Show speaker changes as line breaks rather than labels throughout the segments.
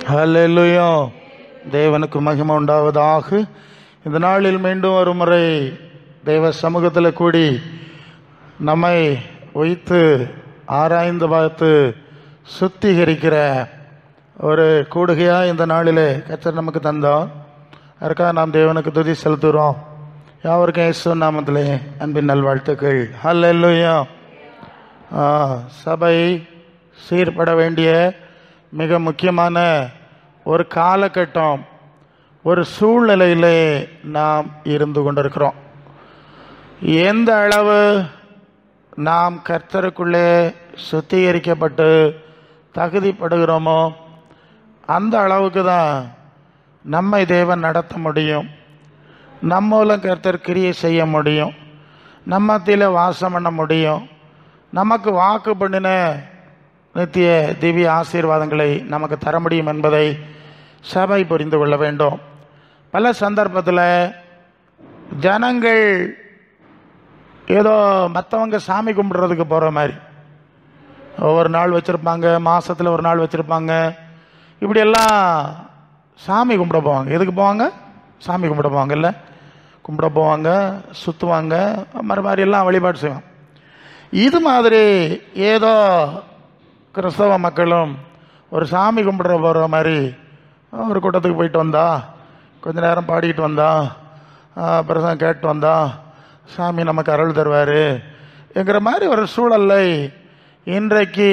ஹல்லேலூயா. தேவனுக்கு மகிமை உண்டாவதாக. இந்த நாளில் மீண்டும் ஒரு முறை தேவ சமூகத்தில் கூடி நம்மை வைத்து ஆராய்ந்து பார்த்து சுத்திகரிக்கிற ஒரு கூடுகையாக இந்த நாளிலே கர்த்தர் நமக்கு தந்தோம். அதற்காக நாம் தேவனுக்கு துதி செலுத்துகிறோம். யாவருக்கும் இயேசு நாமத்திலே அன்பின் நல்வாழ்த்துக்கள். ஹல்லேலூயா. சபை சீர்பட வேண்டிய மிக முக்கியமான ஒரு காலகட்டம், ஒரு சூழ்நிலையிலே நாம் இருந்து கொண்டிருக்கிறோம். எந்த அளவு நாம் கர்த்தருக்குள்ளே சுத்திகரிக்கப்பட்டு தகுதிப்படுகிறோமோ அந்த அளவுக்கு தான் நம்மை தேவன் நடத்த முடியும். நம்ம மூலம் கர்த்தர் கிரியை செய்ய முடியும். நம்ம மத்தியில் வாசம் பண்ண முடியும். நமக்கு வாக்கு பண்ணின நித்திய திவ்ய ஆசீர்வாதங்களை நமக்கு தர முடியும் என்பதை சபை புரிந்து கொள்ள வேண்டும். பல சந்தர்ப்பத்தில் ஜனங்கள் ஏதோ மற்றவங்க சாமி கும்பிடுறதுக்கு போகிற மாதிரி ஒவ்வொரு நாள் வச்சுருப்பாங்க, மாதத்தில் ஒரு நாள் வச்சுருப்பாங்க. இப்படியெல்லாம் சாமி கும்பிட போவாங்க. எதுக்கு போவாங்க? சாமி கும்பிட போவாங்க. இல்லை, கும்பிட போவாங்க, சுற்றுவாங்க, மாதிரி எல்லாம் வழிபாடு செய்வாங்க. இது மாதிரி ஏதோ கிறிஸ்தவ மக்களும் ஒரு சாமி கும்பிடுற போகிற மாதிரி ஒரு கூட்டத்துக்கு போயிட்டு வந்தா, கொஞ்ச நேரம் பாடிக்கிட்டு வந்தா, பிரசங்கம் கேட்டு வந்தா, சாமி நமக்கு அருள் தருவார் என்கிற மாதிரி ஒரு சூழலை இன்றைக்கு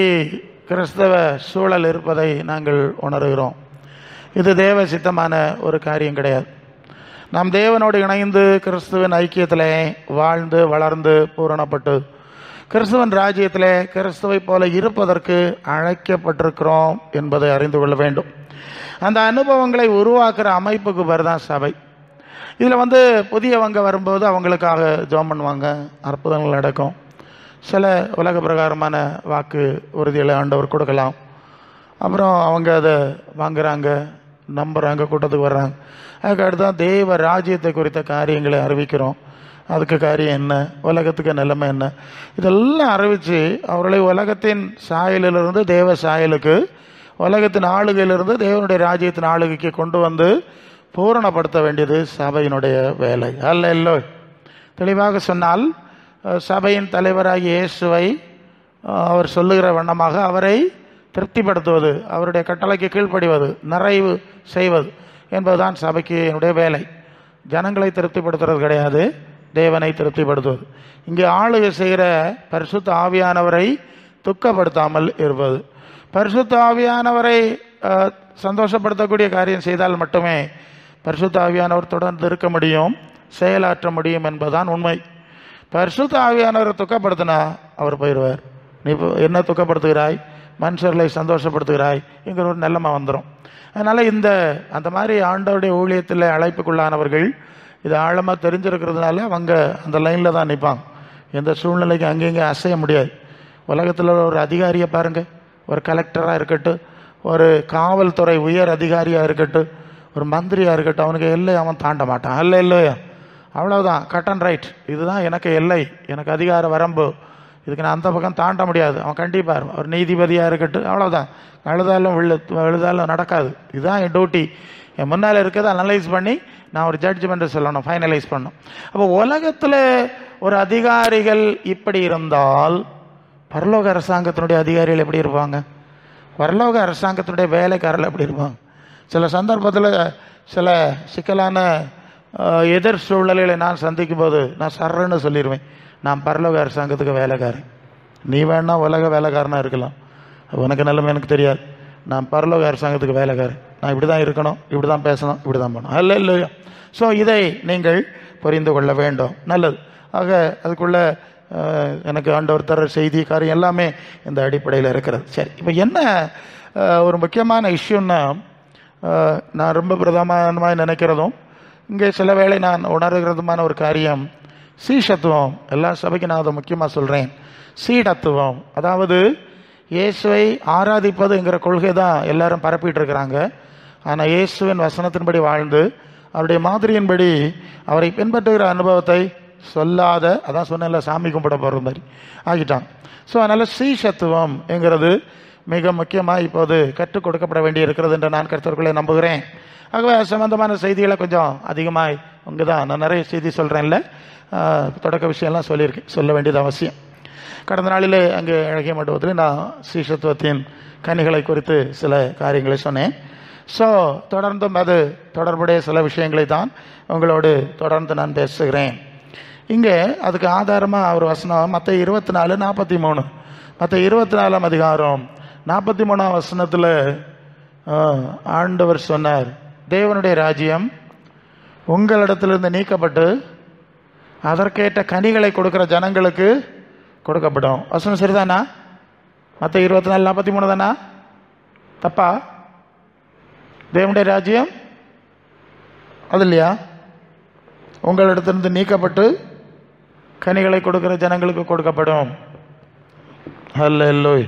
கிறிஸ்தவ சூழல் இருப்பதை நாங்கள் உணர்கிறோம். இது தேவ சித்தமான ஒரு காரியம் கிடையாது. நாம் தேவனோடு இணைந்து கிறிஸ்துவின் ஐக்கியத்தில் வாழ்ந்து வளர்ந்து பூரணப்பட்டு கிறிஸ்துவன் ராஜ்யத்திலே கிறிஸ்துவை போல இருப்பதற்கு அழைக்கப்பட்டிருக்கிறோம் என்பதை அறிந்து கொள்ள வேண்டும். அந்த அனுபவங்களை உருவாக்குற அமைப்புக்கு பேர் தான் சபை. இதில் புதியவங்க வரும்போது அவங்களுக்காக ஜெபம் பண்ணுவாங்க, அற்புதங்கள் நடக்கும். சில உலக பிரகாரமான வாக்கு உறுதிகளை ஆண்டவர் கொடுக்கலாம். அப்புறம் அவங்க அதை வாங்குறாங்க, நம்புகிறாங்க, கூட்டத்துக்கு வர்றாங்க. அதுக்கு அடுத்து தேவ ராஜ்யத்தை குறித்த காரியங்களை அறிவிக்கிறோம். அதுக்கு காரியம் என்ன, உலகத்துக்கு நிலைமை என்ன, இதெல்லாம் அறிவித்து அவர்களை உலகத்தின் சாயலிலிருந்து தேவ சாயலுக்கு, உலகத்தின் ஆளுகையிலிருந்து தேவனுடைய ராஜ்யத்தின் ஆளுகைக்கு கொண்டு வந்து பூரணப்படுத்த வேண்டியது சபையினுடைய வேலை. அல்ல, தெளிவாக சொன்னால் சபையின் தலைவராகிய இயேசுவை அவர் சொல்லுகிற வண்ணமாக அவரை திருப்திப்படுத்துவது, அவருடைய கட்டளைக்கு கீழ்ப்படிவது, நிறைவு செய்வது என்பதுதான் சபைக்கு என்னுடைய வேலை. ஜனங்களை திருப்திப்படுத்துறது கிடையாது, தேவனை திருப்திப்படுத்துவது. இங்கே ஆளுகை செய்கிற பரிசுத்த ஆவியானவரை துக்கப்படுத்தாமல் இருப்பது. பரிசுத்த ஆவியானவரை சந்தோஷப்படுத்தக்கூடிய காரியம் செய்தால் மட்டுமே பரிசுத்த ஆவியானவர் தொடர்ந்து இருக்க முடியும், செயலாற்ற முடியும் என்பதுதான் உண்மை. பரிசுத்த ஆவியானவரை துக்கப்படுத்தினா அவர் போயிடுவார். நீ என்ன துக்கப்படுத்துகிறாய், மனுஷர்களை சந்தோஷப்படுத்துகிறாய் என்கிற ஒரு நிலைமை வந்துடும். அதனால் அந்த மாதிரி ஆண்டவருடைய ஊழியத்தில் அழைப்புக்குள்ளானவர்கள் இது ஆழமாக தெரிஞ்சிருக்கிறதுனால அவங்க அந்த லைனில் தான் நிற்பாங்க. எந்த சூழ்நிலைக்கு அங்கேயும் அசைய முடியாது. உலகத்தில் ஒரு அதிகாரியை பாருங்கள், ஒரு கலெக்டராக இருக்கட்டும், ஒரு காவல்துறை உயர் அதிகாரியாக இருக்கட்டும், ஒரு மந்திரியாக இருக்கட்டும், அவனுக்கு எல்லை அவன் தாண்ட மாட்டான். இல்லையா, அவ்வளோதான், கட் அண்ட் ரைட், இதுதான் எனக்கு எல்லை, எனக்கு அதிகார வரம்பு, இதுக்கு நான் அந்த பக்கம் தாண்ட முடியாது. அவன் கண்டிப்பாக ஒரு நீதிபதியாக இருக்கட்டும், அவ்வளோதான், விழுதாலும் நடக்காது, இதுதான் என் டியூட்டி. என் முன்னால் இருக்கிறத அனலைஸ் பண்ணி நான் ஒரு ஜட்ஜ்மெண்ட்டை சொல்லணும், ஃபைனலைஸ் பண்ணணும். அப்போ உலகத்தில் ஒரு அதிகாரிகள் இப்படி இருந்தால் பரலோக அரசாங்கத்தினுடைய அதிகாரிகள் எப்படி இருப்பாங்க? பரலோக அரசாங்கத்தினுடைய வேலைக்காரர்கள் எப்படி இருப்பாங்க? சில சந்தர்ப்பத்தில் சில சிக்கலான எதிர் சூழ்நிலைகளை நான் சந்திக்கும் போது நான் சர்றன்னு சொல்லிடுவேன், நான் பரலோக அரசாங்கத்துக்கு வேலைக்காரன். நீ வேணா உலக வேலைக்காரனாக இருக்கலாம், உனக்கு நிலைமை எனக்கு தெரியாது. நான் பரலோக அரசாங்கத்துக்கு வேலைக்காரன், நான் இப்படி தான் இருக்கணும், இப்படி தான் பேசணும், இப்படி தான் பண்ணணும். இல்லையா? ஸோ இதை நீங்கள் புரிந்து கொள்ள வேண்டும். நல்லது. ஆக அதுக்குள்ள எனக்கு ஆண்டவர் தர செய்தி காரியம் எல்லாமே இந்த அடிப்படையில் இருக்கிறது. சரி, இப்போ என்ன ஒரு முக்கியமான இஷ்யூன்னா, நான் ரொம்ப பிரதானமாக நினைக்கிறதும் இங்கே சில வேளை நான் உணர்கிறதுமான ஒரு காரியம் சீஷத்துவம். எல்லா சபைக்கு நான் அதை முக்கியமாக சொல்கிறேன். சீடத்துவம், அதாவது இயேசுவை ஆராதிப்பதுங்கிற கொள்கை தான் எல்லாரும் பரப்பிட்டு இருக்கிறாங்க. ஆனால் இயேசுவின் வசனத்தின்படி வாழ்ந்து அவருடைய மாதிரியின்படி அவரை பின்பற்றுகிற அனுபவத்தை சொல்லாத, அதான் சொன்னேன்ல, சாமி கும்பிட போகிற மாதிரி ஆகிட்டாங்க. ஸோ அதனால் சீஷத்துவம் என்கிறது மிக முக்கியமாக இப்போது கற்றுக் கொடுக்கப்பட வேண்டி இருக்கிறது என்று நான் கருத்துக்களை நம்புகிறேன். ஆகவே சம்பந்தமான செய்திகளை கொஞ்சம் அதிகமாக உங்க தான் நான் நிறைய செய்தி சொல்கிறேன்ல, தொடக்க விஷயம்லாம் சொல்ல வேண்டியது அவசியம். கடந்த நாளிலே அங்கே அழகிய மண்டபத்தில் நான் சீஷத்துவத்தின் கனிகளை குறித்து சில காரியங்களை சொன்னேன். ஸோ தொடர்ந்தும் அது தொடர்புடைய சில விஷயங்களை தான் உங்களோடு தொடர்ந்து நான் பேசுகிறேன். இங்கே அதுக்கு ஆதாரமாக ஒரு வசனம் மத்தேயு 24:43. மத்தேயு 24ஆம் அதிகாரம் 43ஆம் வசனத்தில் ஆண்டவர் சொன்னார், தேவனுடைய ராஜ்யம் உங்களிடத்திலிருந்து நீக்கப்பட்டு அதற்கேற்ற கனிகளை கொடுக்கிற ஜனங்களுக்கு கொடுக்கப்படும். வசனம் சரிதானா? மத்தேயு 24:43 தானா? தப்பா? தேவனுடைய ராஜ்யம் அது இல்லையா? உங்களிடத்திலிருந்து நீக்கப்பட்டு கனிகளை கொடுக்கிற ஜனங்களுக்கு கொடுக்கப்படும். ஹல்லேலூயா.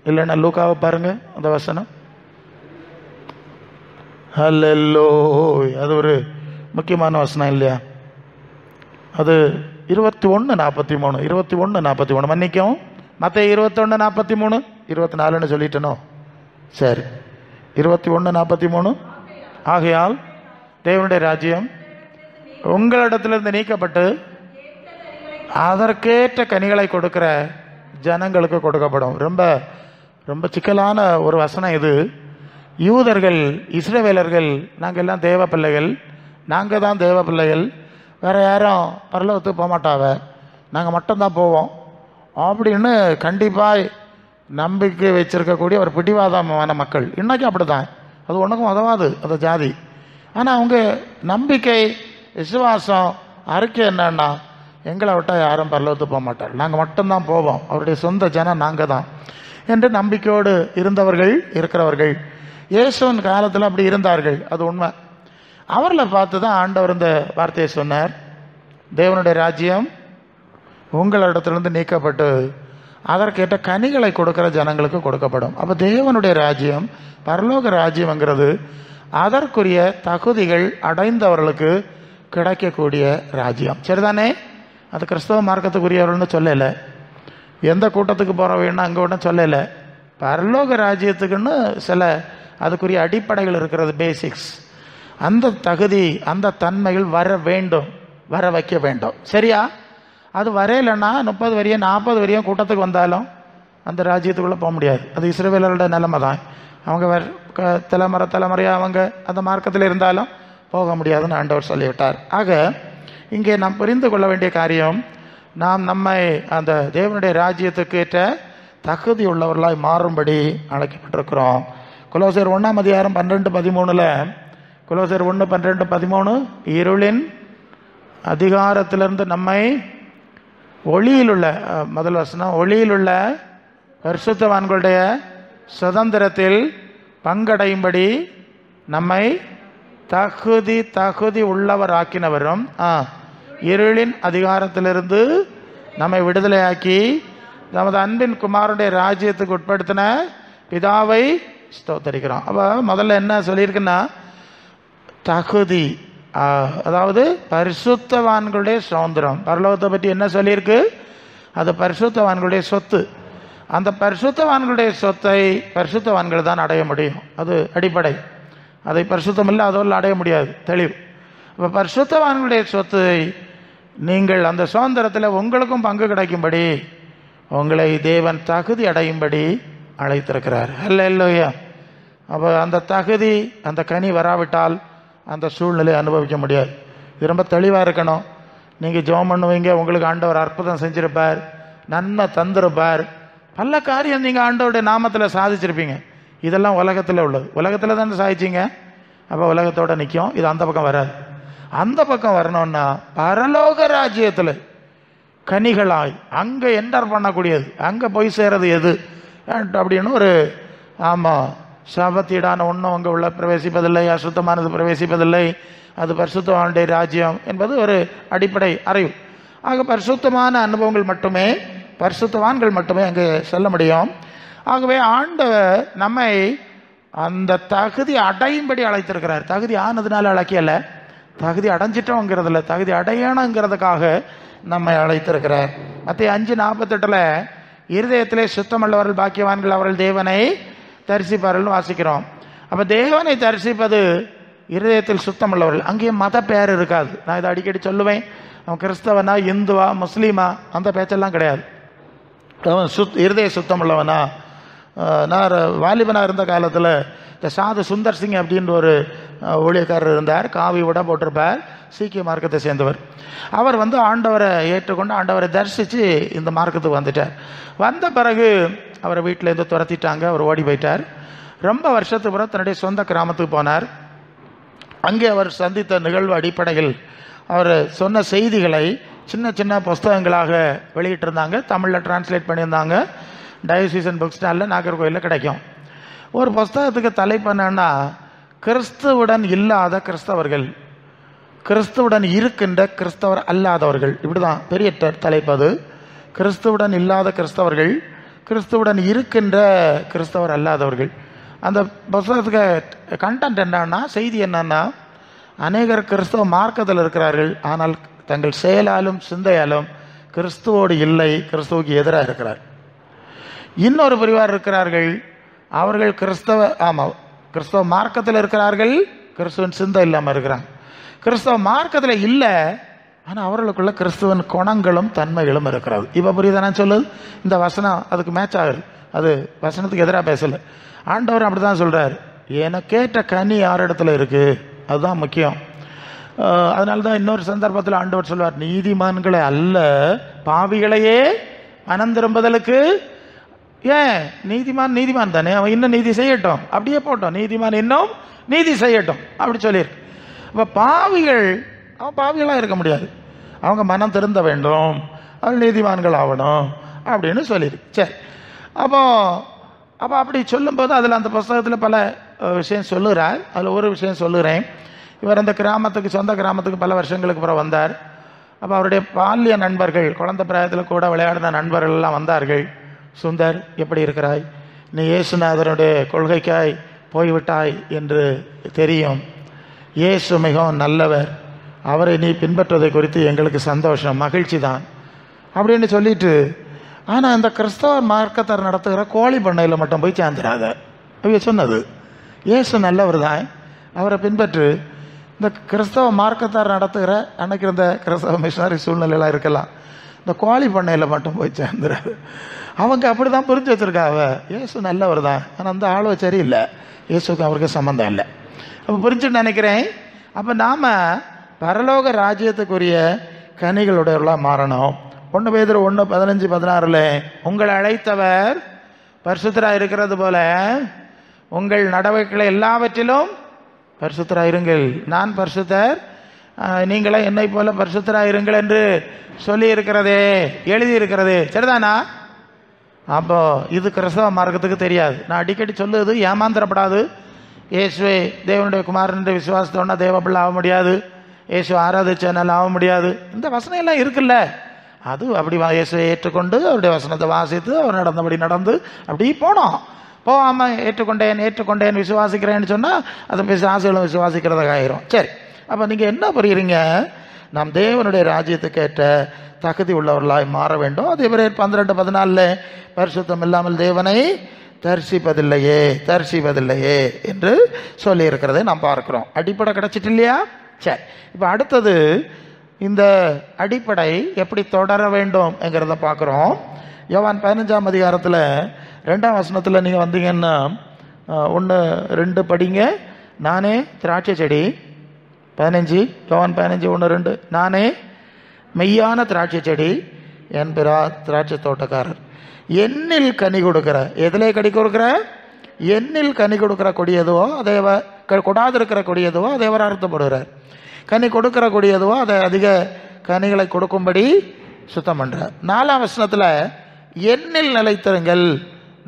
இல்லைன்னா லூக்காவை பாருங்க அந்த வசனம். ஹல்லேலூயா. அது ஒரு முக்கியமான வசனம் இல்லையா? அது 21:43. 21:43 மன்னிக்கவும். மத்தேயு 21:43. 24 சொல்லிட்டனோ? சரி, 21:43. ஆகையால் தேவனுடைய ராஜ்யம் உங்களிடத்திலிருந்து நீக்கப்பட்டு அதற்கேற்ற கனிகளை கொடுக்கிற ஜனங்களுக்கு கொடுக்கப்படும். ரொம்ப ரொம்ப சிக்கலான ஒரு வசனம் இது. யூதர்கள், இஸ்ரவேலர்கள், நாங்கள் எல்லாம் தேவ பிள்ளைகள், நாங்கள் தான் தேவ பிள்ளைகள், வேற யாரும் பரலோகத்துக்கு போக மாட்டாவ, நாங்கள் மட்டும்தான் போவோம் அப்படின்னு கண்டிப்பாக நம்பிக்கை வச்சிருக்கக்கூடிய ஒரு பிடிவாதமான மக்கள். இன்றைக்கும் அப்படி தான். அது ஒன்றுக்கும் உதவாது அந்த ஜாதி. ஆனால் அவங்க நம்பிக்கை, விசுவாசம், அறிக்கை என்னன்னா, எங்களை விட்டால் யாரும் பரலோகத்துக்கு போக மாட்டார், நாங்கள் மட்டும்தான் போவோம், அவருடைய சொந்த ஜனம் நாங்கள் தான் என்று நம்பிக்கையோடு இருந்தவர்கள் இருக்கிறவர்கள். இயேசுவின் காலத்தில் அப்படி இருந்தார்கள், அது உண்மை. அவர்களை பார்த்து தான் ஆண்டவர் இந்த வார்த்தையை சொன்னார், தேவனுடைய ராஜ்யம் உங்களிடத்திலிருந்து நீக்கப்பட்டு அதற்கேற்ற கனிகளை கொடுக்கிற ஜனங்களுக்கு கொடுக்கப்படும். அப்போ தேவனுடைய ராஜ்யம், பரலோக ராஜ்யம்ங்கிறது அதற்குரிய தகுதிகள் அடைந்தவர்களுக்கு கிடைக்கக்கூடிய ராஜ்யம். சரிதானே? அது கிறிஸ்தவ மார்க்கத்துக்குரியவர்கள்னு சொல்லலை, எந்த கூட்டத்துக்கு போகிற வேணும் அங்கே ஒன்றும் சொல்லலை. பரலோக ராஜ்யத்துக்குன்னு சில அதுக்குரிய அடிப்படைகள் இருக்கிறது, பேசிக்ஸ். அந்த தகுதி, அந்த தன்மைகள் வர வேண்டும், வர வைக்க வேண்டும். சரியா? அது வரையிலன்னா 30 வரையும் 40 வரையும் கூட்டத்துக்கு வந்தாலும் அந்த ராஜ்யத்துக்குள்ளே போக முடியாது. அது இஸ்ரவேலரோட நிலைமை தான். அவங்க தலைமுறையாக அவங்க அந்த மார்க்கத்தில் இருந்தாலும் போக முடியாதுன்னு ஆண்டவர் சொல்லிவிட்டார். ஆக இங்கே நாம் புரிந்து கொள்ள வேண்டிய காரியம், நாம் நம்மை அந்த தேவனுடைய ராஜ்யத்துக்கு ஏற்ற தகுதி உள்ளவர்களாய் மாறும்படி அழைக்கப்பட்டிருக்கிறோம். கொலோசியர் 1ஆம் அதிகாரம் 12-13, கொலோசியர் 1:12-13, இருளின் அதிகாரத்திலிருந்து நம்மை ஒளியிலுள்ள, முதல் வசனம், ஒளியிலுள்ள பரிசுத்தவான்களுடைய சுதந்திரத்தில் பங்கடையும்படி நம்மை தகுதி உள்ளவர் ஆக்கினவரும், இருளின் அதிகாரத்திலிருந்து நம்மை விடுதலையாக்கி நமது அன்பின் குமாரனுடைய ராஜ்யத்துக்கு உட்படுத்தின பிதாவை ஸ்தோத்தரிக்கிறோம். அப்போ முதல்ல என்ன சொல்லியிருக்குன்னா, தகுதி, அதாவது பரிசுத்தவான்களுடைய சுதந்திரம். பரலோகத்தை பற்றி என்ன சொல்லியிருக்கு? அது பரிசுத்தவான்களுடைய சொத்து. அந்த பரிசுத்தவான்களுடைய சொத்தை பரிசுத்தவான்கள் தான் அடைய முடியும். அது அடிப்படை. அதை பரிசுத்தம் இல்லை அதோடு அடைய முடியாது, தெளிவு. இப்போ பரிசுத்தவான்களுடைய சொத்தை நீங்கள் அந்த சுதந்திரத்தில் உங்களுக்கும் பங்கு கிடைக்கும்படி உங்களை தேவன் தகுதி அடையும்படி அழைத்திருக்கிறார். அல்லேலூயா. அப்போ அந்த தகுதி, அந்த கனி வராவிட்டால் அந்த சூழ்நிலை அனுபவிக்க முடியாது. இது ரொம்ப தெளிவாக இருக்கணும். நீங்கள் ஜெபம் பண்ணுவீங்க, உங்களுக்கு ஆண்டவர் அற்புதம் செஞ்சிருப்பார், நன்மை தந்திருப்பார், பல காரியம் நீங்கள் ஆண்டவருடைய நாமத்தில் சாதிச்சிருப்பீங்க. இதெல்லாம் உலகத்தில் உள்ளது, உலகத்தில் தானே சாதிச்சிங்க. அப்போ உலகத்தோடு நிற்கும். இது அந்த பக்கம் வராது. அந்த பக்கம் வரணும்னா பரலோக ராஜ்யத்தில் கனிகளாய் அங்கே என்டர் பண்ணக்கூடியது, அங்கே போய் சேரது எது அப்படின்னு ஒரு, ஆமாம், சாபத்தீடான ஒன்றும் அங்கே உள்ள பிரவேசிப்பதில்லை, அசுத்தமானது பிரவேசிப்பதில்லை, அது பரிசுத்தவானுடைய ராஜ்யம் என்பது ஒரு அடிப்படை அறிவு. ஆக பரிசுத்தமான அனுபவங்கள் மட்டுமே, பரிசுத்தவான்கள் மட்டுமே அங்கே செல்ல முடியும். ஆகவே ஆண்டவர் நம்மை அந்த தகுதி அடையும்படி அழைத்திருக்கிறார். தகுதி ஆனதுனால அழைக்கல, தகுதி அடைஞ்சிட்டோங்கிறதுல, தகுதி அடையணுங்கிறதுக்காக நம்மை அழைத்திருக்கிறார். மத்தேயு 5:48 இருதயத்திலே சுத்தமுள்ளவர்கள் பாக்கியவான்கள், அவர்கள் தேவனை தரிசிப்பார்கள் வாசிக்கிறோம். அப்போ தேவனை தரிசிப்பது இருதயத்தில் சுத்தமுள்ளவர்கள். அங்கேயும் மத பேர் இருக்காது. நான் இதை அடிக்கடி சொல்லுவேன். அவன் கிறிஸ்தவனா, இந்துவா, முஸ்லீமா, அந்த பேச்செல்லாம் கிடையாது. அவன் இருதய சுத்தமுள்ளவனா. நான் வாலிபனாக இருந்த காலத்தில் இந்த சாது சுந்தர் சிங் அப்படின்ற ஒரு ஊழியக்காரர் இருந்தார். காவி விட போட்டிருப்பார். சீக்கிய மார்க்கத்தை சேர்ந்தவர். அவர் ஆண்டவரை ஏற்றுக்கொண்டு ஆண்டவரை தரிசித்து இந்த மார்க்கத்துக்கு வந்துட்டார். வந்த பிறகு அவரை வீட்டிலேருந்து துரத்திட்டாங்க. அவர் ஓடி போயிட்டார். ரொம்ப வருஷத்துக்கு பிறகு தன்னுடைய சொந்த கிராமத்துக்கு போனார். அங்கே அவர் சந்தித்த நிகழ்வு அடிப்படையில் அவர் சொன்ன செய்திகளை சின்ன சின்ன புஸ்தகங்களாக வெளியிட்டிருந்தாங்க. தமிழில் டிரான்ஸ்லேட் பண்ணியிருந்தாங்க. டயோசிசன் புக் ஸ்டாலில் நாகர்கோயிலில் கிடைக்கும். ஒரு புஸ்தகத்துக்கு தலைப்பு என்னன்னா, கிறிஸ்துவுடன் இல்லாத கிறிஸ்தவர்கள், கிறிஸ்துவுடன் இருக்கின்ற கிறிஸ்தவர் அல்லாதவர்கள். இப்படி தான் பெரிய தலைப்பு அது. கிறிஸ்துவுடன் இல்லாத கிறிஸ்தவர்கள், கிறிஸ்துவுடன் இருக்கின்ற கிறிஸ்தவர் அல்லாதவர்கள். அந்த புஸ்தகத்துக்கு கண்டென்ட் என்னன்னா, செய்தி என்னன்னா, அநேகர் கிறிஸ்தவ மார்க்கத்தில் இருக்கிறார்கள், ஆனால் தங்கள் செயலாலும் சிந்தையாலும் கிறிஸ்துவோடு இல்லை, கிறிஸ்துவுக்கு எதிராக இருக்கிறார். இன்னொரு பிரிவார் இருக்கிறார்கள், அவர்கள் கிறிஸ்தவ மார்க்கத்தில் இருக்கிறார்கள், கிறிஸ்துவன் சிந்தை இல்லாமல் இருக்கிறாங்க. கிறிஸ்தவ மார்க்கத்தில் இல்லை, ஆனால் அவர்களுக்குள்ள கிறிஸ்துவன் குணங்களும் தன்மைகளும் இருக்கிறது. இப்போ புரியுதா நான் சொல்லுது? இந்த வசனம் அதுக்கு மேட்ச் ஆகுது. அது வசனத்துக்கு எதிராக பேசலை. ஆண்டவர் அப்படி தான் சொல்கிறார். எனக்கேற்ற கனி யார் இடத்துல இருக்குது, அதுதான் முக்கியம். அதனால தான் இன்னொரு சந்தர்ப்பத்தில் ஆண்டவர் சொல்வார், நீதிமான்களை அல்ல பாவிகளையே மனம் திரும்புதலுக்கு. ஏன்? நீதிமான் தானே, அவன் இன்னும் நீதி செய்யட்டும், அப்படியே போட்டோம், நீதிமான் இன்னும் நீதி செய்யட்டும் அப்படி சொல்லியிருக்கு. அப்போ பாவிகள், அவன் பாவிகளாக இருக்க முடியாது, அவங்க மனம் திருந்த வேண்டும், அவள் நீதிமான்கள் ஆகணும் அப்படின்னு சொல்லியிருக்கு. சரி, அப்போ அப்படி சொல்லும்போது அதில் அந்த புஸ்தகத்தில் பல விஷயம் சொல்லுகிறார். அதில் ஒரு விஷயம் சொல்லுகிறேன். இவர் அந்த கிராமத்துக்கு, சொந்த கிராமத்துக்கு பல வருஷங்களுக்கு அப்புறம் வந்தார். அப்போ அவருடைய பால்ய நண்பர்கள், குழந்தை பிராயத்தில் கூட விளையாடின நண்பர்கள் எல்லாம் வந்தார்கள். சுந்தர், எப்படி இருக்கிறாய்? நீ இயேசுநாதனுடைய கொள்கைக்காய் போய்விட்டாய் என்று தெரியும். இயேசு மிகவும் நல்லவர், அவரை நீ பின்பற்றுவதை குறித்து எங்களுக்கு சந்தோஷம், மகிழ்ச்சி தான் அப்படின்னு சொல்லிட்டு, ஆனால் இந்த கிறிஸ்தவ மார்க்கத்தார் நடத்துகிற கோழி பண்ணையில் மட்டும் போய் சேர்ந்துடாத. அவங்க சொன்னது, இயேசு நல்லவர் தான், அவரை பின்பற்று. இந்த கிறிஸ்தவ மார்க்கத்தார் நடத்துகிற அன்னைக்கு இந்த கிறிஸ்தவ மிஷனரி சூழ்நிலையெல்லாம் இருக்கலாம், இந்த கோழி பண்ணையில் மட்டும் போய் சேர்ந்துடாது. அவங்க அப்படி தான் புரிஞ்சு வச்சுருக்காங்க. இயேசு நல்லவர் தான், ஆனால் அந்த ஆளோ சரியில்லை, இயேசுக்கு அவருக்கு சம்மந்தம் இல்லை. அப்போ புரிஞ்சுட்டு நினைக்கிறேன். அப்போ நாம் பரலோக ராஜ்யத்துக்குரிய கனிகளுடையவர்களாக மாறணும். 1 பேதுரு 1:15-16 உங்களை அழைத்தவர் பரிசுத்தராக இருக்கிறது போல உங்கள் நடவடிக்கைகளை எல்லாவற்றிலும் பரிசுத்தராக இருங்கள், நான் பரிசுத்தர், நீங்களே என்னை போல பரிசுத்தராக இருங்கள் என்று சொல்லி இருக்கிறதே, எழுதி இருக்கிறது. சரிதானா? அப்போ இது கிறிஸ்தவ மார்க்கத்துக்கு தெரியாது. நான் அடிக்கடி சொல்லுவது, ஏமாந்திரப்படாது. இயேசுவே தேவனுடைய குமாரன் என்று விசுவாசத்தோன்னா தேவப்பிள்ளை ஆக முடியாது, இயேசு ஆராதிச்சனால் ஆக முடியாது. இந்த வசனம் எல்லாம் இருக்குல்ல, அது அப்படி இயேசுவை ஏற்றுக்கொண்டு அவருடைய வசனத்தை வாசித்து அவர் நடந்தபடி நடந்து அப்படி போனோம். போகாமல் ஏற்றுக்கொண்டேன் விசுவாசிக்கிறேன்னு சொன்னால் அதை பிசாசுகளும் விசுவாசிக்கிறதாக ஆயிரும். சரி, அப்போ நீங்கள் என்ன புரியுறீங்க? நாம் தேவனுடைய ராஜ்யத்துக்கு ஏற்ற தகுதி உள்ளவர்களாய் மாற வேண்டும். அது எபிரேயர் 12:14 பரிசுத்தம் இல்லாமல் தேவனை தரிசிப்பதில்லையே என்று சொல்லி இருக்கிறதை நாம் பார்க்கிறோம். அடிப்படை கிடைச்சிட்டு இல்லையா? சரி, இப்போ அடுத்தது இந்த அடிப்படை எப்படி தொடர வேண்டும் என்கிறத பார்க்குறோம். யோவான் 15ஆம் அதிகாரத்தில் 2ஆம் வசனத்தில் நீங்கள் வந்தீங்கன்னா 1-2 படிங்க. நானே திராட்சை செடி, 15 யோவான் 15:1-2 நானே மெய்யான திராட்சை செடி, என் பிறா திராட்சை தோட்டக்காரர். எண்ணில் கனி கொடுக்கிற, எதிலே கனி கொடுக்கிற? எண்ணில் கனி கொடுக்கிற கொடி எதுவோ அதை கொடாதிருக்கிற கொடி எதுவோ அதை அவர் அறுத்தப்படுகிறார். கனி கொடுக்கிற கொடி எதுவோ அதை அதிக கனிகளை கொடுக்கும்படி சுத்தம் பண்ணுறார். 4ஆம் வசனத்தில் எண்ணில் நிலைத்திருங்கள்,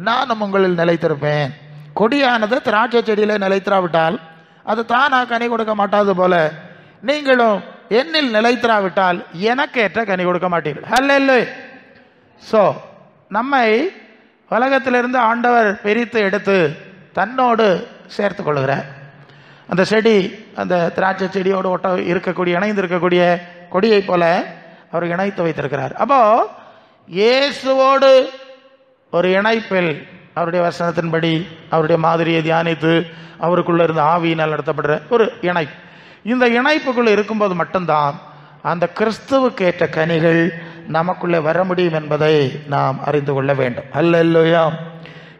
நானும் உங்களில் நிலைத்திருப்பேன். கொடியானது திராட்சை செடியில் நிலைத்திராவிட்டால் அது தானாக கனி கொடுக்க மாட்டாது போல நீங்களும் என்னில் நிலைத்திராவிட்டால் எனக்கேற்ற கனி கொடுக்க மாட்டீர்கள். ஹல்லேலூயா. ஸோ நம்மை உலகத்திலிருந்து ஆண்டவர் பிரித்து எடுத்து தன்னோடு சேர்த்து கொள்கிறார். அந்த செடி, அந்த திராட்சை செடியோடு இணைந்து இருக்கக்கூடிய கொடியை போல அவர் இணைத்து வைத்திருக்கிறார். அப்போ இயேசுவோடு ஒரு இணைப்பில் அவருடைய வசனத்தின்படி அவருடைய மாதிரியை தியானித்து அவருக்குள்ளே இருந்த ஆவியினால் நடத்தப்படுற ஒரு இணைப்பு. இந்த இணைப்புக்குள்ளே இருக்கும்போது மட்டும்தான் அந்த கிறிஸ்துவுக்கு ஏற்ற கனிகள் நமக்குள்ளே வர முடியும் என்பதை நாம் அறிந்து கொள்ள வேண்டும். அல்லேலூயா.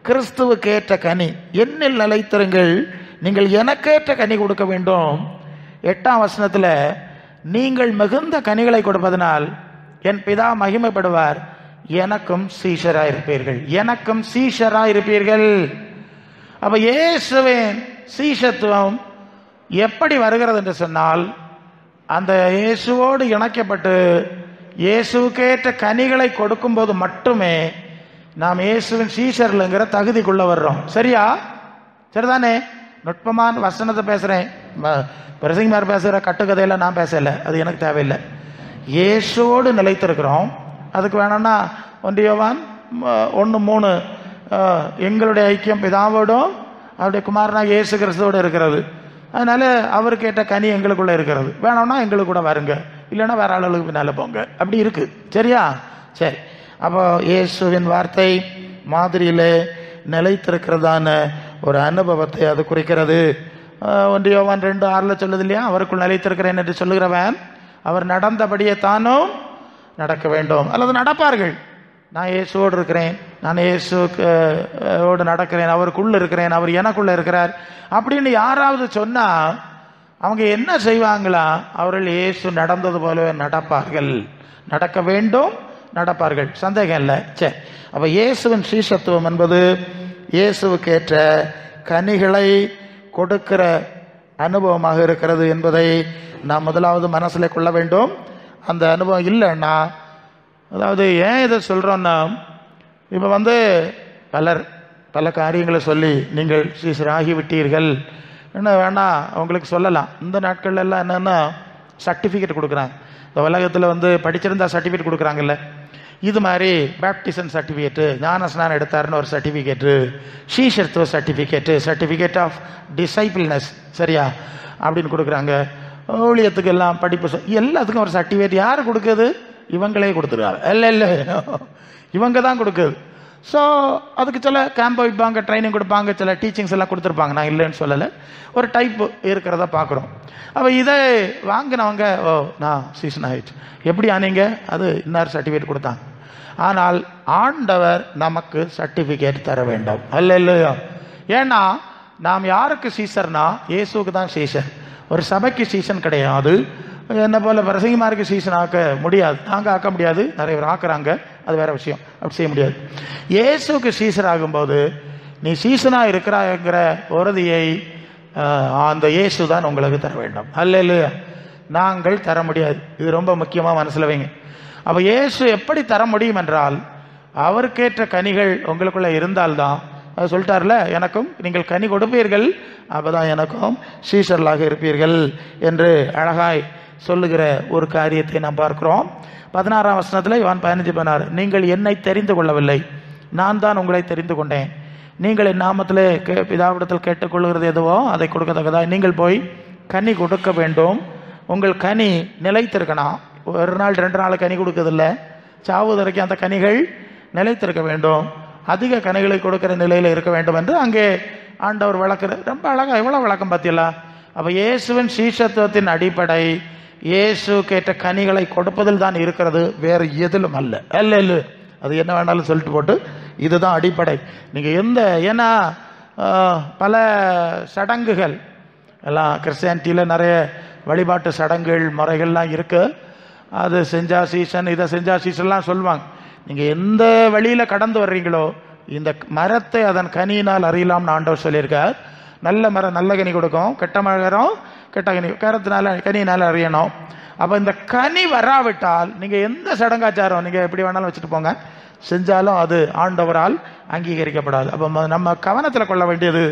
கிறிஸ்துவுக்கு ஏற்ற கனி, என்னில் நிலைத்திருங்கள், நீங்கள் எனக்கேற்ற கனி கொடுக்க வேண்டும். 8ஆம் வசனத்தில், நீங்கள் மிகுந்த கனிகளை கொடுப்பதனால் என் பிதா மகிமைப்படுவார், எனக்கும் சீஷராயிருப்பீர்கள். எனக்கும் சீஷராயிருப்பீர்கள். அப்ப இயேசுவின் சீஷத்துவம் எப்படி வருகிறது என்று சொன்னால், அந்த இயேசுவோடு இணைக்கப்பட்டு இயேசுக்கேற்ற கனிகளை கொடுக்கும்போது மட்டுமே நாம் இயேசுவின் சீஷர்லங்கிற தகுதிக்குள்ள வர்றோம். சரியா? சரிதானே? நுட்பமான வசனத்தை பேசுறேன், பிரசங்கிமார் பேசுகிற கட்டுக்கதையெல்லாம் நான் பேசலை, அது எனக்கு தேவையில்லை. இயேசுவோடு நிலைத்திருக்கிறோம். அதுக்கு வேணும்னா 1 யோவான் 1:3, எங்களுடைய ஐக்கியம் பிதாவோடும் அவருடைய குமாரனாக இயேசு கிறிஸ்துவோடு இருக்கிறது, அதனால அவருக்கு ஏற்ற கனி எங்களுக்குள்ள இருக்கிறது. வேணும்னா எங்களுக்கு கூட வருங்க, இல்லைன்னா வேற ஆளுகளுக்கு பின்னால் போங்க, அப்படி இருக்கு. சரியா? சரி. அப்போ இயேசுவின் வார்த்தை மாதிரியிலே நிலைத்திருக்கிறதான ஒரு அனுபவத்தை அது குறிக்கிறது. 1 யோவான் 2:6 சொல்லுது இல்லையா, அவருக்குள் நிலைத்திருக்கிறேன் என்று சொல்லுகிறவன் அவர் நடந்தபடியே தானும் நடக்க வேண்டும், அல்லது நடப்பார்கள். நான் இயேசுவோடு இருக்கிறேன், நான் இயேசுவோடு நடக்கிறேன், அவருக்குள்ள இருக்கிறேன், அவர் எனக்குள்ள இருக்கிறார் அப்படின்னு யாராவது சொன்னா அவங்க என்ன செய்வாங்களா? அவர்கள் இயேசு நடந்தது போலவே நடப்பார்கள். நடக்க வேண்டும், நடப்பார்கள், சந்தேகம் இல்லை. சரி. அப்ப இயேசுவின் சீஷத்துவம் என்பது இயேசுவுக்கு ஏற்ற கனிகளை கொடுக்கிற அனுபவமாக இருக்கிறது என்பதை நாம் முதலாவது மனசில் கொள்ள வேண்டும். அந்த அனுபவம் இல்லைன்னா, அதாவது ஏன் இதை சொல்கிறோன்னா, இப்போ பல காரியங்களை சொல்லி நீங்கள் சீஷராகி விட்டீர்கள் என்ன வேணா அவங்களுக்கு சொல்லலாம். இந்த நாட்கள் எல்லாம் என்னென்னா சர்டிஃபிகேட் கொடுக்குறாங்க. இந்த உலகத்தில் படிச்சிருந்தா சர்டிஃபிகேட் கொடுக்குறாங்கல்ல, இது மாதிரி பேப்டிசன் சர்டிஃபிகேட்டு, ஞான ஸ்நானம் எடுத்தாருன்னு ஒரு சர்டிஃபிகேட்டு, சீஷத்துவ சர்டிஃபிகேட் ஆஃப் டிசைபிள்னஸ், சரியா, அப்படின்னு கொடுக்குறாங்க. ஊழியத்துக்கு எல்லாம் படிப்பு எல்லாத்துக்கும் ஒரு சர்டிஃபிகேட் யார் கொடுக்குது? இவங்களே கொடுத்துருக்காங்க. இல்லை இவங்க தான் கொடுக்குது. ஸோ அதுக்கு சில கேம்ப் வைப்பாங்க, ட்ரைனிங் கொடுப்பாங்க, சில டீச்சிங்ஸ் எல்லாம் கொடுத்துருப்பாங்க, நான் இல்லைன்னு சொல்லலை. ஒரு டைப்பு இருக்கிறத பார்க்குறோம். அப்போ இதை வாங்கினவங்க, ஓ நான் சீசன் ஆகிடுச்சு, எப்படி ஆனீங்க? அது இன்னொரு சர்டிஃபிகேட் கொடுத்தாங்க. ஆனால் ஆண்டவர் நமக்கு சர்டிஃபிகேட் தர வேண்டும். அல்லேலூயா. ஏன்னா நாம் யாருக்கு சீசர்னா இயேசுக்கு தான் சீசர். ஒரு சபைக்கு சீசன் கிடையாது. என்ன போல பிரசங்கிமாருக்கு சீசன் ஆக்க முடியாது, நாங்கள் ஆக்க முடியாது, நிறைய பேர் ஆக்குறாங்க, அது வேற விஷயம், அப்படி செய்ய முடியாது. இயேசுக்கு சீசர் ஆகும்போது நீ சீசனாக இருக்கிறாங்கிற உறுதியை அந்த இயேசு தான் உங்களுக்கு தர வேண்டும். அல்லேலூயா. நாங்கள் தர முடியாது. இது ரொம்ப முக்கியமாக மனசில் வைங்க. அப்போ இயேசு எப்படி தர முடியும் என்றால், அவருக்கேற்ற கனிகள் உங்களுக்குள்ள இருந்தால்தான். அது சொல்லிட்டார்ல, எனக்கும் நீங்கள் கனி கொடுப்பீர்கள், அப்போதான் எனக்கும் சீஷர்களாக இருப்பீர்கள் என்று அழகாய் சொல்லுகிற ஒரு காரியத்தை நாம் பார்க்கிறோம். 16ஆம் வசனத்தில் யோவான் 15:16, நீங்கள் என்னை தெரிந்து கொள்ளவில்லை, நான் தான் உங்களை தெரிந்து கொண்டேன். நீங்கள் என் நாமத்தில் பிதாவிடத்தில் கேட்டுக்கொள்கிறது எதுவோ அதை கொடுக்கத்தக்கதா நீங்கள் போய் கனி கொடுக்க வேண்டும். உங்கள் கனி நிலைத்திருக்கணும். ஒரு நாள் 2 நாள் கனி கொடுக்கறதில்லை, சாவது வரைக்கும் அந்த கனிகள் நிலைத்திருக்க வேண்டும். அதிக கனிகளை கொடுக்கிற நிலையில் இருக்க வேண்டும் என்று அங்கே ஆண்டவர் விளக்குற ரொம்ப அழகாக. எவ்வளோ விளக்கம் பார்த்தீங்களா? அப்போ இயேசுவின் சீஷத்துவத்தின் அடிப்படை இயேசு கேட்ட கனிகளை கொடுப்பதில் தான் இருக்கிறது, வேறு எதிலும் அல்ல. அல்ல அது என்ன வேணாலும் சொல்லிட்டு போட்டு, இதுதான் அடிப்படை. நீங்கள் ஏன்னா பல சடங்குகள் எல்லாம் கிறிஸ்டியானிட்டியில் நிறைய வழிபாட்டு சடங்குகள் முறைகள்லாம் இருக்குது. அது செஞ்சா சீசன், இதை செஞ்சா சீசன்லாம் சொல்லுவாங்க. நீங்கள் எந்த வழியில் கடந்து வர்றீங்களோ இந்த மரத்தை அதன் கனியினால் அறியலாம்னு ஆண்டவர் சொல்லியிருக்கார். நல்ல மரம் நல்ல கனி கொடுக்கும், கெட்ட மரம் கெட்ட கனியினால அறியணும். அப்போ இந்த கனி வராவிட்டால் நீங்கள் எந்த சடங்காச்சாரம் நீங்கள் எப்படி வேணாலும் வச்சுட்டு போங்க, செஞ்சாலும் அது ஆண்டவரால் அங்கீகரிக்கப்படாது. அப்போ நம்ம கவனத்தில் கொள்ள வேண்டியது,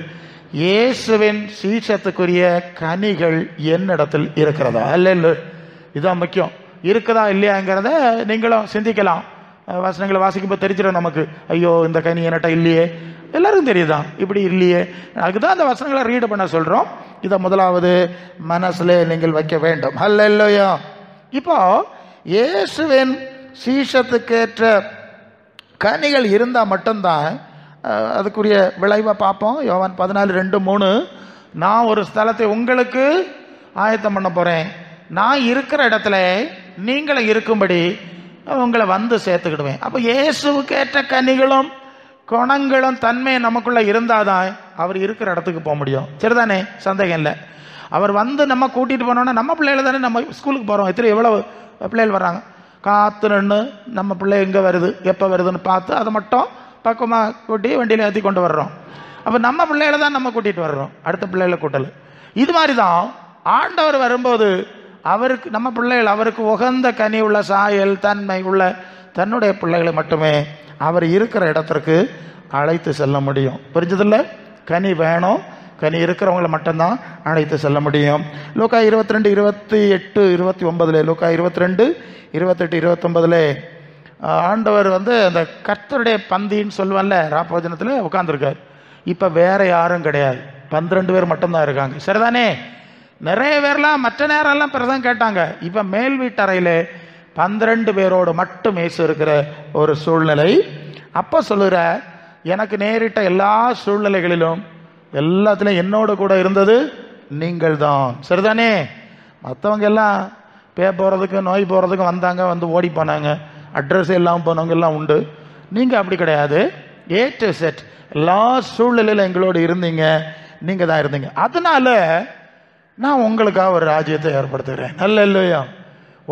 இயேசுவின் சீஷத்துக்குரிய கனிகள் என்னிடத்தில் இருக்கிறதா அல்ல, இதுதான் முக்கியம். இருக்குதா இல்லையாங்கிறத நீங்களும் சிந்திக்கலாம். வசனங்களை வாசிக்கும்போது தெரிஞ்சிடும் நமக்கு, ஐயோ இந்த கனி என்கிட்ட இல்லையே, எல்லாருக்கும் தெரியுதான் இப்படி இல்லையே. அதுதான் அந்த வசனங்களை ரீட் பண்ண சொல்றோம். இதை முதலாவது மனசுல நீங்கள் வைக்க வேண்டும். அல்லேலூயா. இப்போ இயேசுவின் சீஷத்துக்கேற்ற கனிகள் இருந்தால் மட்டும்தான் அதுக்குரிய விளைவை பார்ப்போம். யோவான் 14:2-3, நான் ஒரு ஸ்தலத்தை உங்களுக்கு ஆயத்தம் பண்ண போகிறேன், நான் இருக்கிற இடத்துல நீங்களும் இருக்கும்படி உங்களை வந்து சேர்த்துக்கிடுவேன். அப்போ இயேசுவுக்கு ஏற்ற கனிகளும் குணங்களும் தன்மை நமக்குள்ள இருந்தாதான் அவர் இருக்கிற இடத்துக்கு போக முடியும். சரிதானே? சந்தேகம் இல்லை. அவர் வந்து நம்ம கூட்டிகிட்டு போனோன்னா நம்ம பிள்ளைகள் தானே நம்ம ஸ்கூலுக்கு போகிறோம். எவ்வளவு பிள்ளைகள் வர்றாங்க, காத்து நின்று நம்ம பிள்ளை எங்கே வருது எப்போ வருதுன்னு பார்த்து அதை மட்டும் பக்கமாக கூட்டி வண்டியில் ஏற்றி கொண்டு வர்றோம். அப்போ நம்ம பிள்ளைகளை தான் நம்ம கூட்டிகிட்டு வர்றோம், அடுத்த பிள்ளைகளை கூட்டல். இது மாதிரி தான் ஆண்டவர் வரும்போது அவருக்கு நம்ம பிள்ளைகள் அவருக்கு உகந்த கனி உள்ள சாயல் தன்மை உள்ள தன்னுடைய பிள்ளைகளை மட்டுமே அவர் இருக்கிற இடத்திற்கு அழைத்து செல்ல முடியும். புரிஞ்சதில்லை? கனி வேணும், கனி இருக்கிறவங்களை மட்டும்தான் அழைத்து செல்ல முடியும். லூக்கா 22:28-29, லூக்கா 22:28-29 ஆண்டவர் வந்து அந்த கர்த்தருடைய பந்தின்னு சொல்லுவான்ல, ராப்போஜனத்தில் உட்காந்துருக்கார். இப்போ வேற யாரும் கிடையாது, 12 பேர் மட்டும்தான் இருக்காங்க. சரிதானே? நிறைய பேர்லாம் மற்ற நேரம்லாம் பிறதான் கேட்டாங்க. இப்போ மேல் வீட்டறையில் 12 பேரோடு மட்டும் இயேசு இருக்கிற ஒரு சூழ்நிலை. அப்போ சொல்லுற, எனக்கு நேரிட்ட எல்லா சூழ்நிலைகளிலும் எல்லாத்துலேயும் என்னோட கூட இருந்தது நீங்கள் தான். சரிதானே? மற்றவங்க எல்லாம் போகிறதுக்கு நோய் போகிறதுக்கு வந்தாங்க, வந்து ஓடி போனாங்க, அட்ரஸ் எல்லாம் போனவங்க எல்லாம் உண்டு. நீங்கள் அப்படி கிடையாது. A to Z எல்லா சூழ்நிலையில் எங்களோடு இருந்தீங்க, நீங்கள் தான் இருந்தீங்க. அதனால நான் உங்களுக்காக ஒரு ராஜ்யத்தை ஏற்படுத்துகிறேன். நல்ல இல்லையா?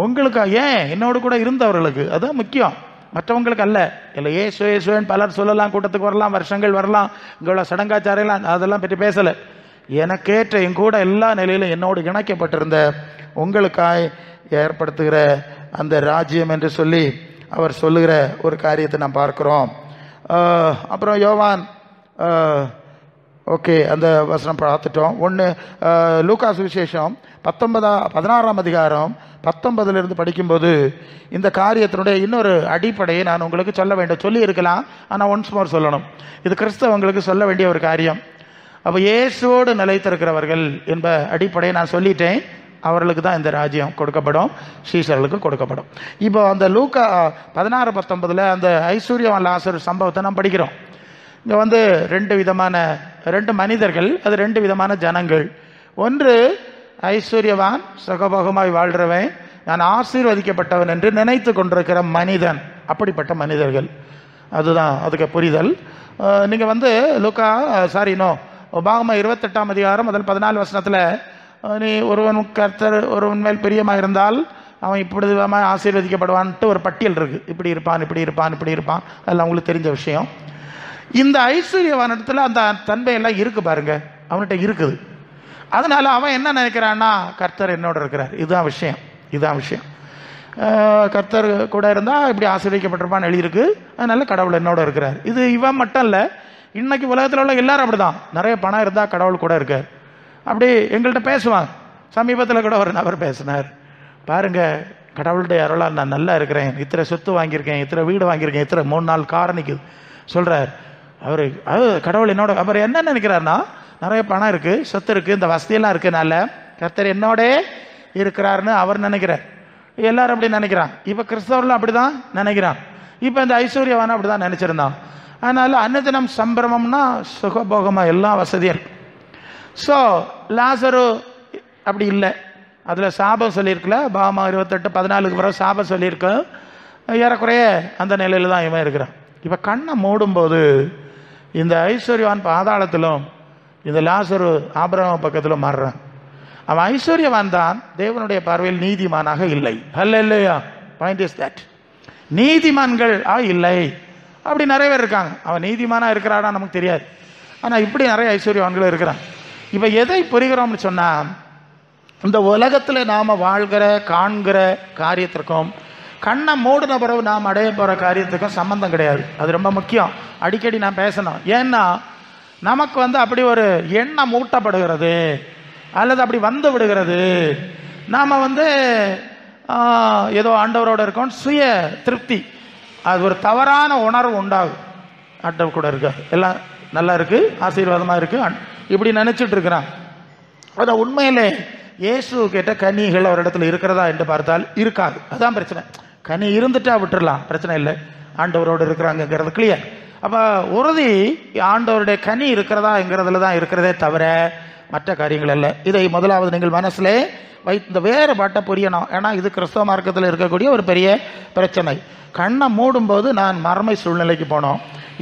உங்களுக்கா, ஏன் என்னோடு கூட இருந்தவர்களுக்கு, அதுதான் முக்கியம், மற்றவங்களுக்கு அல்ல. இல்லை ஏசுவேன் பலர் சொல்லலாம், கூட்டத்துக்கு வரலாம், வருஷங்கள் வரலாம், இங்கே சடங்காச்சாரெல்லாம் அதெல்லாம் பற்றி பேசலை. எனக்கேற்ற என் கூட எல்லா நிலையிலும் என்னோடு இணைக்கப்பட்டிருந்த உங்களுக்காய் ஏற்படுத்துகிற அந்த ராஜ்யம் என்று சொல்லி அவர் சொல்லுகிற ஒரு காரியத்தை நாம் பார்க்கிறோம். அப்புறம் யோவான், ஓகே, அந்த வசனம் பார்த்துட்டோம். லூக்கா சுவிசேஷம் 16ஆம் அதிகாரம் 19 படிக்கும்போது இந்த காரியத்தினுடைய இன்னொரு அடிப்படையை நான் உங்களுக்கு சொல்ல வேண்டும். சொல்லி இருக்கலாம், ஆனால் ஒன்ஸ் மோர் சொல்லணும். இது கிறிஸ்தவங்களுக்கு சொல்ல வேண்டிய ஒரு காரியம். அப்போ இயேசுவோடு நிலைத்திருக்கிறவர்கள் என்ப அடிப்படையை நான் சொல்லிட்டேன். அவர்களுக்கு தான் இந்த ராஜ்யம் கொடுக்கப்படும், சீசர்களுக்கு கொடுக்கப்படும். இப்போ அந்த லூக்கா 16-19 அந்த ஐஸ்வர்யவான் லாசர் சம்பவத்தை நாம் படிக்கிறோம். இங்கே வந்து 2 மனிதர்கள், அது 2 விதமான ஜனங்கள். ஒன்று ஐஸ்வர்யவான், சுகபோகமாய் வாழ்கிறவன், நான் ஆசீர்வதிக்கப்பட்டவன் என்று நினைத்து கொண்டிருக்கிற மனிதன். அப்படிப்பட்ட மனிதர்கள், அதுதான் அதுக்கு புரிதல். நீங்கள் வந்து லூக்கா உபாகமம் 28ஆம் அதிகாரம் அதில் 14 வசனத்தில், நீ கர்த்தர் ஒருவன் மேல் பிரியமாக இருந்தால் அவன் இப்படி விதமாக ஆசீர்வதிக்கப்படுவான்ட்டு ஒரு பட்டியல் இருக்குது. இப்படி இருப்பான், இப்படி இருப்பான், இப்படி இருப்பான், அதெல்லாம் உங்களுக்கு தெரிஞ்ச விஷயம். இந்த ஐஸ்வர்யவானத்தில் அந்த தன்மையெல்லாம் இருக்குது பாருங்க, அவன்கிட்ட இருக்குது. அதனால அவன் என்ன நினைக்கிறான்னா, கர்த்தர் என்னோட இருக்கிறார். இதுதான் விஷயம். கர்த்தர் கூட இருந்தால் இப்படி ஆசீர்வதிக்கப்பட்டிருப்பான்னு எழுதியிருக்கு. அதனால கடவுள் என்னோட இருக்கிறார். இது இவன் மட்டும் இல்லை, இன்னைக்கு உலகத்தில் உள்ள எல்லாரும் அப்படிதான். நிறைய பணம் இருந்தால் கடவுள் கூட இருக்கார். அப்படி எங்கள்கிட்ட பேசுவாங்க. சமீபத்தில் கூட ஒரு நபர் பேசினார், பாருங்க கடவுள்கிட்ட அருளால் நான் நல்லா இருக்கிறேன், இத்தனை சொத்து வாங்கியிருக்கேன், இத்தனை வீடு வாங்கியிருக்கேன், இத்தனை 3 நாள் கார் நிற்குது சொல்கிறார். அவர் கடவுள் என்னோட, அவர் என்ன நினைக்கிறாருன்னா, நிறைய பணம் இருக்குது, சொத்து இருக்குது, இந்த வசதியெல்லாம் இருக்குனால கர்த்தர் என்னோட இருக்கிறாருன்னு அவர் நினைக்கிறார். எல்லாரும் அப்படி நினைக்கிறான். இப்போ கிறிஸ்தவர்களும் அப்படி தான் நினைக்கிறான். இப்போ இந்த ஐஸ்வர்யவான அப்படி தான் நினச்சிருந்தான். அதனால அன்னதினம் சம்பிரமம்னா சுகபோகமாக எல்லாம் வசதியாக. ஸோ லாசரு அப்படி இல்லை. அதில் சாபம் சொல்லியிருக்கல, பாமா 28:14 பிறகு சாபம் சொல்லியிருக்க. ஏறக்குறைய அந்த நிலையில் தான் இவன் இருக்கிறான். இப்போ கண்ணை மூடும்போது இந்த ஐஸ்வர்யவான் பாதாளத்திலும் இந்த லாசரு ஆபிரகாம் பக்கத்திலும் மாறுறான். அவன் ஐஸ்வர்யவான் தான், தேவனுடைய பார்வையில் நீதிமானாக இல்லை. ஹல்லேலூயா. பாயிண்ட் இஸ் தட், நீதிமான்கள் இல்லை. அப்படி நிறைய பேர் இருக்காங்க. அவன் நீதிமானா இருக்கிறானா நமக்கு தெரியாது, ஆனால் இப்படி நிறைய ஐஸ்வர்யவான்கள் இருக்கிறான். இப்போ எதை புரிகிறோம்னு சொன்னால், இந்த உலகத்தில் நாம் வாழ்கிற காண்கிற காரியத்திற்கும் கண்ணை மூடின பிறகு நாம் அடைய போகிற காரியத்துக்கும் சம்பந்தம் கிடையாது. அது ரொம்ப முக்கியம், அடிக்கடி நான் பேசணும். ஏன்னா நமக்கு வந்து அப்படி ஒரு எண்ணம் மூட்டப்படுகிறது அல்லது அப்படி வந்து விடுகிறது. நாம் வந்து ஏதோ ஆண்டவரோட இருக்கோம், சுய திருப்தி, அது ஒரு தவறான உணர்வு உண்டாகும். ஆண்டவர் கூட இருக்க எல்லாம் நல்லா இருக்குது, ஆசீர்வாதமாக இருக்குது, இப்படி நினச்சிட்டு இருக்கிறான். ஆனால் உண்மையிலே இயேசு கேட்ட கனிகள் அவரிடத்துல இருக்கிறதா என்று பார்த்தால் இருக்காது. அதுதான் பிரச்சனை. கனி இருந்துட்டா விட்டுடலாம், பிரச்சனை இல்லை. ஆண்டவரோடு இருக்கிறாங்கிறது கிளியர். அப்போ உறுதி ஆண்டவருடைய கனி இருக்கிறதாங்கிறதுல தான் இருக்கிறதே தவிர மற்ற காரியங்கள் அல்ல. இதை முதலாவது நீங்கள் மனசில் இந்த வேறுபாட்டை புரியணும். ஏன்னா இது கிறிஸ்தவ மார்க்கத்தில் இருக்கக்கூடிய ஒரு பெரிய பிரச்சனை. கண்ணை மூடும்போது நான் மறுமை சூழ்நிலைக்கு போனோம்,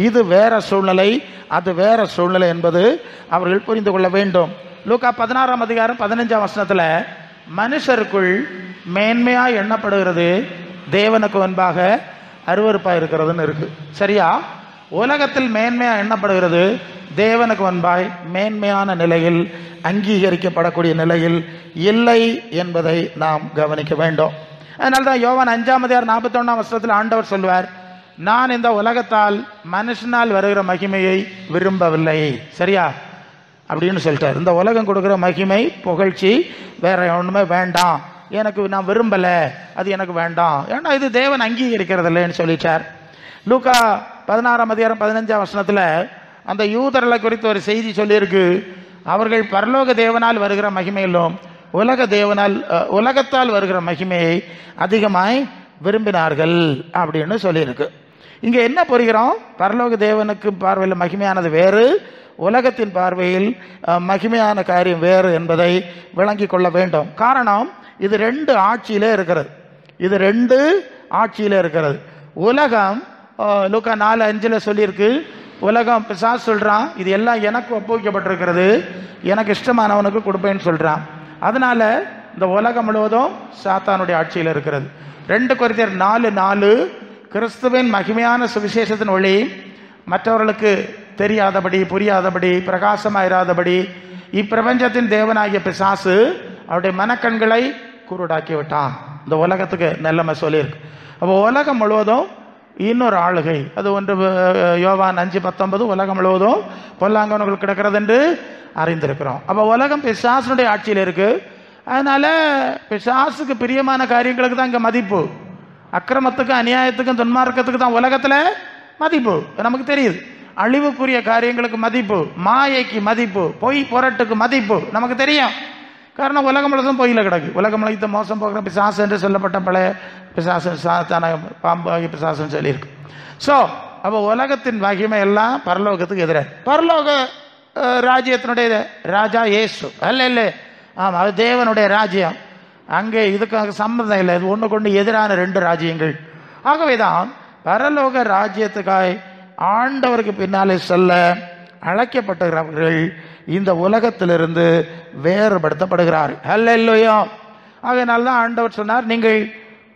இது வேற சூழ்நிலை, அது வேற சூழ்நிலை என்பது அவர்கள் புரிந்து கொள்ள வேண்டும். லூக்கா 16ஆம் அதிகாரம் 15ஆம் வசனத்தில் மனுஷருக்குள் மேன்மையாக எண்ணப்படுகிறது தேவனுக்கு முன்பாக அருவருப்பாக இருக்கிறதுன்னு இருக்கு. சரியா? உலகத்தில் மேன்மையாக எண்ணப்படுகிறது தேவனுக்கு முன்பாய் மேன்மையான நிலையில் அங்கீகரிக்கப்படக்கூடிய நிலையில் இல்லை என்பதை நாம் கவனிக்க வேண்டும். அதனால்தான் யோவான் 5ஆம் அதிகாரம் 41ஆம் வசனத்தில் ஆண்டவர் சொல்வார், நான் இந்த உலகத்தால் மனுஷனால் வருகிற மகிமையை விரும்பவில்லை. சரியா? அப்படின்னு சொல்லிட்டார். இந்த உலகம் கொடுக்குற மகிமை புகழ்ச்சி வேற ஒன்றுமே வேண்டாம், எனக்கு நான் விரும்பலை, அது எனக்கு வேண்டாம், ஏன்னா இது தேவன் அங்கீகரிக்கிறது இல்லைன்னு சொல்லிட்டார். லூக்கா 16ஆம் அதிகாரம் 15ஆம் வசனத்தில் அந்த யூதர்களை குறித்து ஒரு செய்தி சொல்லியிருக்கு. அவர்கள் பரலோக தேவனால் வருகிற மகிமையிலும் உலகத்தால் வருகிற மகிமையை அதிகமாய் விரும்பினார்கள் அப்படின்னு சொல்லியிருக்கு. இங்கே என்ன புரிகிறோம்? பரலோக தேவனுக்கு பார்வையில் மகிமையானது வேறு, உலகத்தின் பார்வையில் மகிமையான காரியம் வேறு என்பதை விளங்கி கொள்ள வேண்டும். காரணம், இது ரெண்டு ஆட்சியிலே இருக்கிறது. உலகம் லூக்கா 4:5 சொல்லியிருக்கு, உலகம் பிசாசு சொல்றான், இது எல்லாம் எனக்கு ஒப்புவிக்கப்பட்டிருக்கிறது, எனக்கு இஷ்டமானவனுக்கு கொடுப்பேன்னு சொல்றான். அதனால இந்த உலகம் முழுவதும் சாத்தானுடைய ஆட்சியில் இருக்கிறது. 2 கொரிந்தியர் 4:4 கிறிஸ்துவின் மகிமையான சுவிசேஷத்தின் ஒளி மற்றவர்களுக்கு தெரியாதபடி, புரியாதபடி, பிரகாசமாயிராதபடி இப்பிரபஞ்சத்தின் தேவனாகிய பிசாசு அவருடைய மனக்கண்களை குருடாக்கி விட்டான். இந்த உலகத்துக்கு நல்லமை சொல்லியிருக்கு. அப்போ உலகம் முழுவதும் இன்னொரு ஆளுகை, அது ஒன்று யோவான் 5:19 உலகம் முழுவதும் பொல்லாங்கவர்கள் கிடக்கிறது என்று அறிந்திருக்கிறோம். அப்போ உலகம் பிசாசனுடைய ஆட்சியில் இருக்கு. அதனால பிசாசுக்கு பிரியமான காரியங்களுக்கு தான் இங்கே மதிப்பு, அக்கிரமத்துக்கும் அநியாயத்துக்கும் துன்மார்க்கத்துக்கு தான் உலகத்தில் மதிப்பு. நமக்கு தெரியுது. அழிவுக்குரிய காரியங்களுக்கு மதிப்பு, மாயைக்கு மதிப்பு, பொய் பொருட்டுக்கு மதிப்பு நமக்கு தெரியும். காரணம் உலகம் முழுவதும் பொய்யில் கிடக்கு. உலகம் முழுத்த மோசம் போகிற பிசாசு என்று சொல்லப்பட்ட பழைய பிசாசு சாத்தான பாம்பாகி பிசாசுன்னு சொல்லியிருக்கு. ஸோ அப்போ உலகத்தின் மகிமை எல்லாம் பரலோகத்துக்கு எதிராக. பரலோக ராஜ்யத்தினுடைய ராஜா இயேசு அல்ல. ஆமாம், அது தேவனுடைய ராஜ்யம். அங்கே இதுக்காக சம்மந்தம் இல்லை. இது ஒன்றுக்கு ஒன்று எதிரான 2 ராஜ்யங்கள். ஆகவேதான் பரலோக ராஜ்யத்துக்காய் ஆண்டவருக்கு பின்னாலே செல்ல அழைக்கப்பட்டுகிறவர்கள் இந்த உலகத்திலிருந்து வேறுபடுத்தப்படுகிறார். அல்லேலூயா. அதனால்தான் ஆண்டவர் சொன்னார், நீங்கள்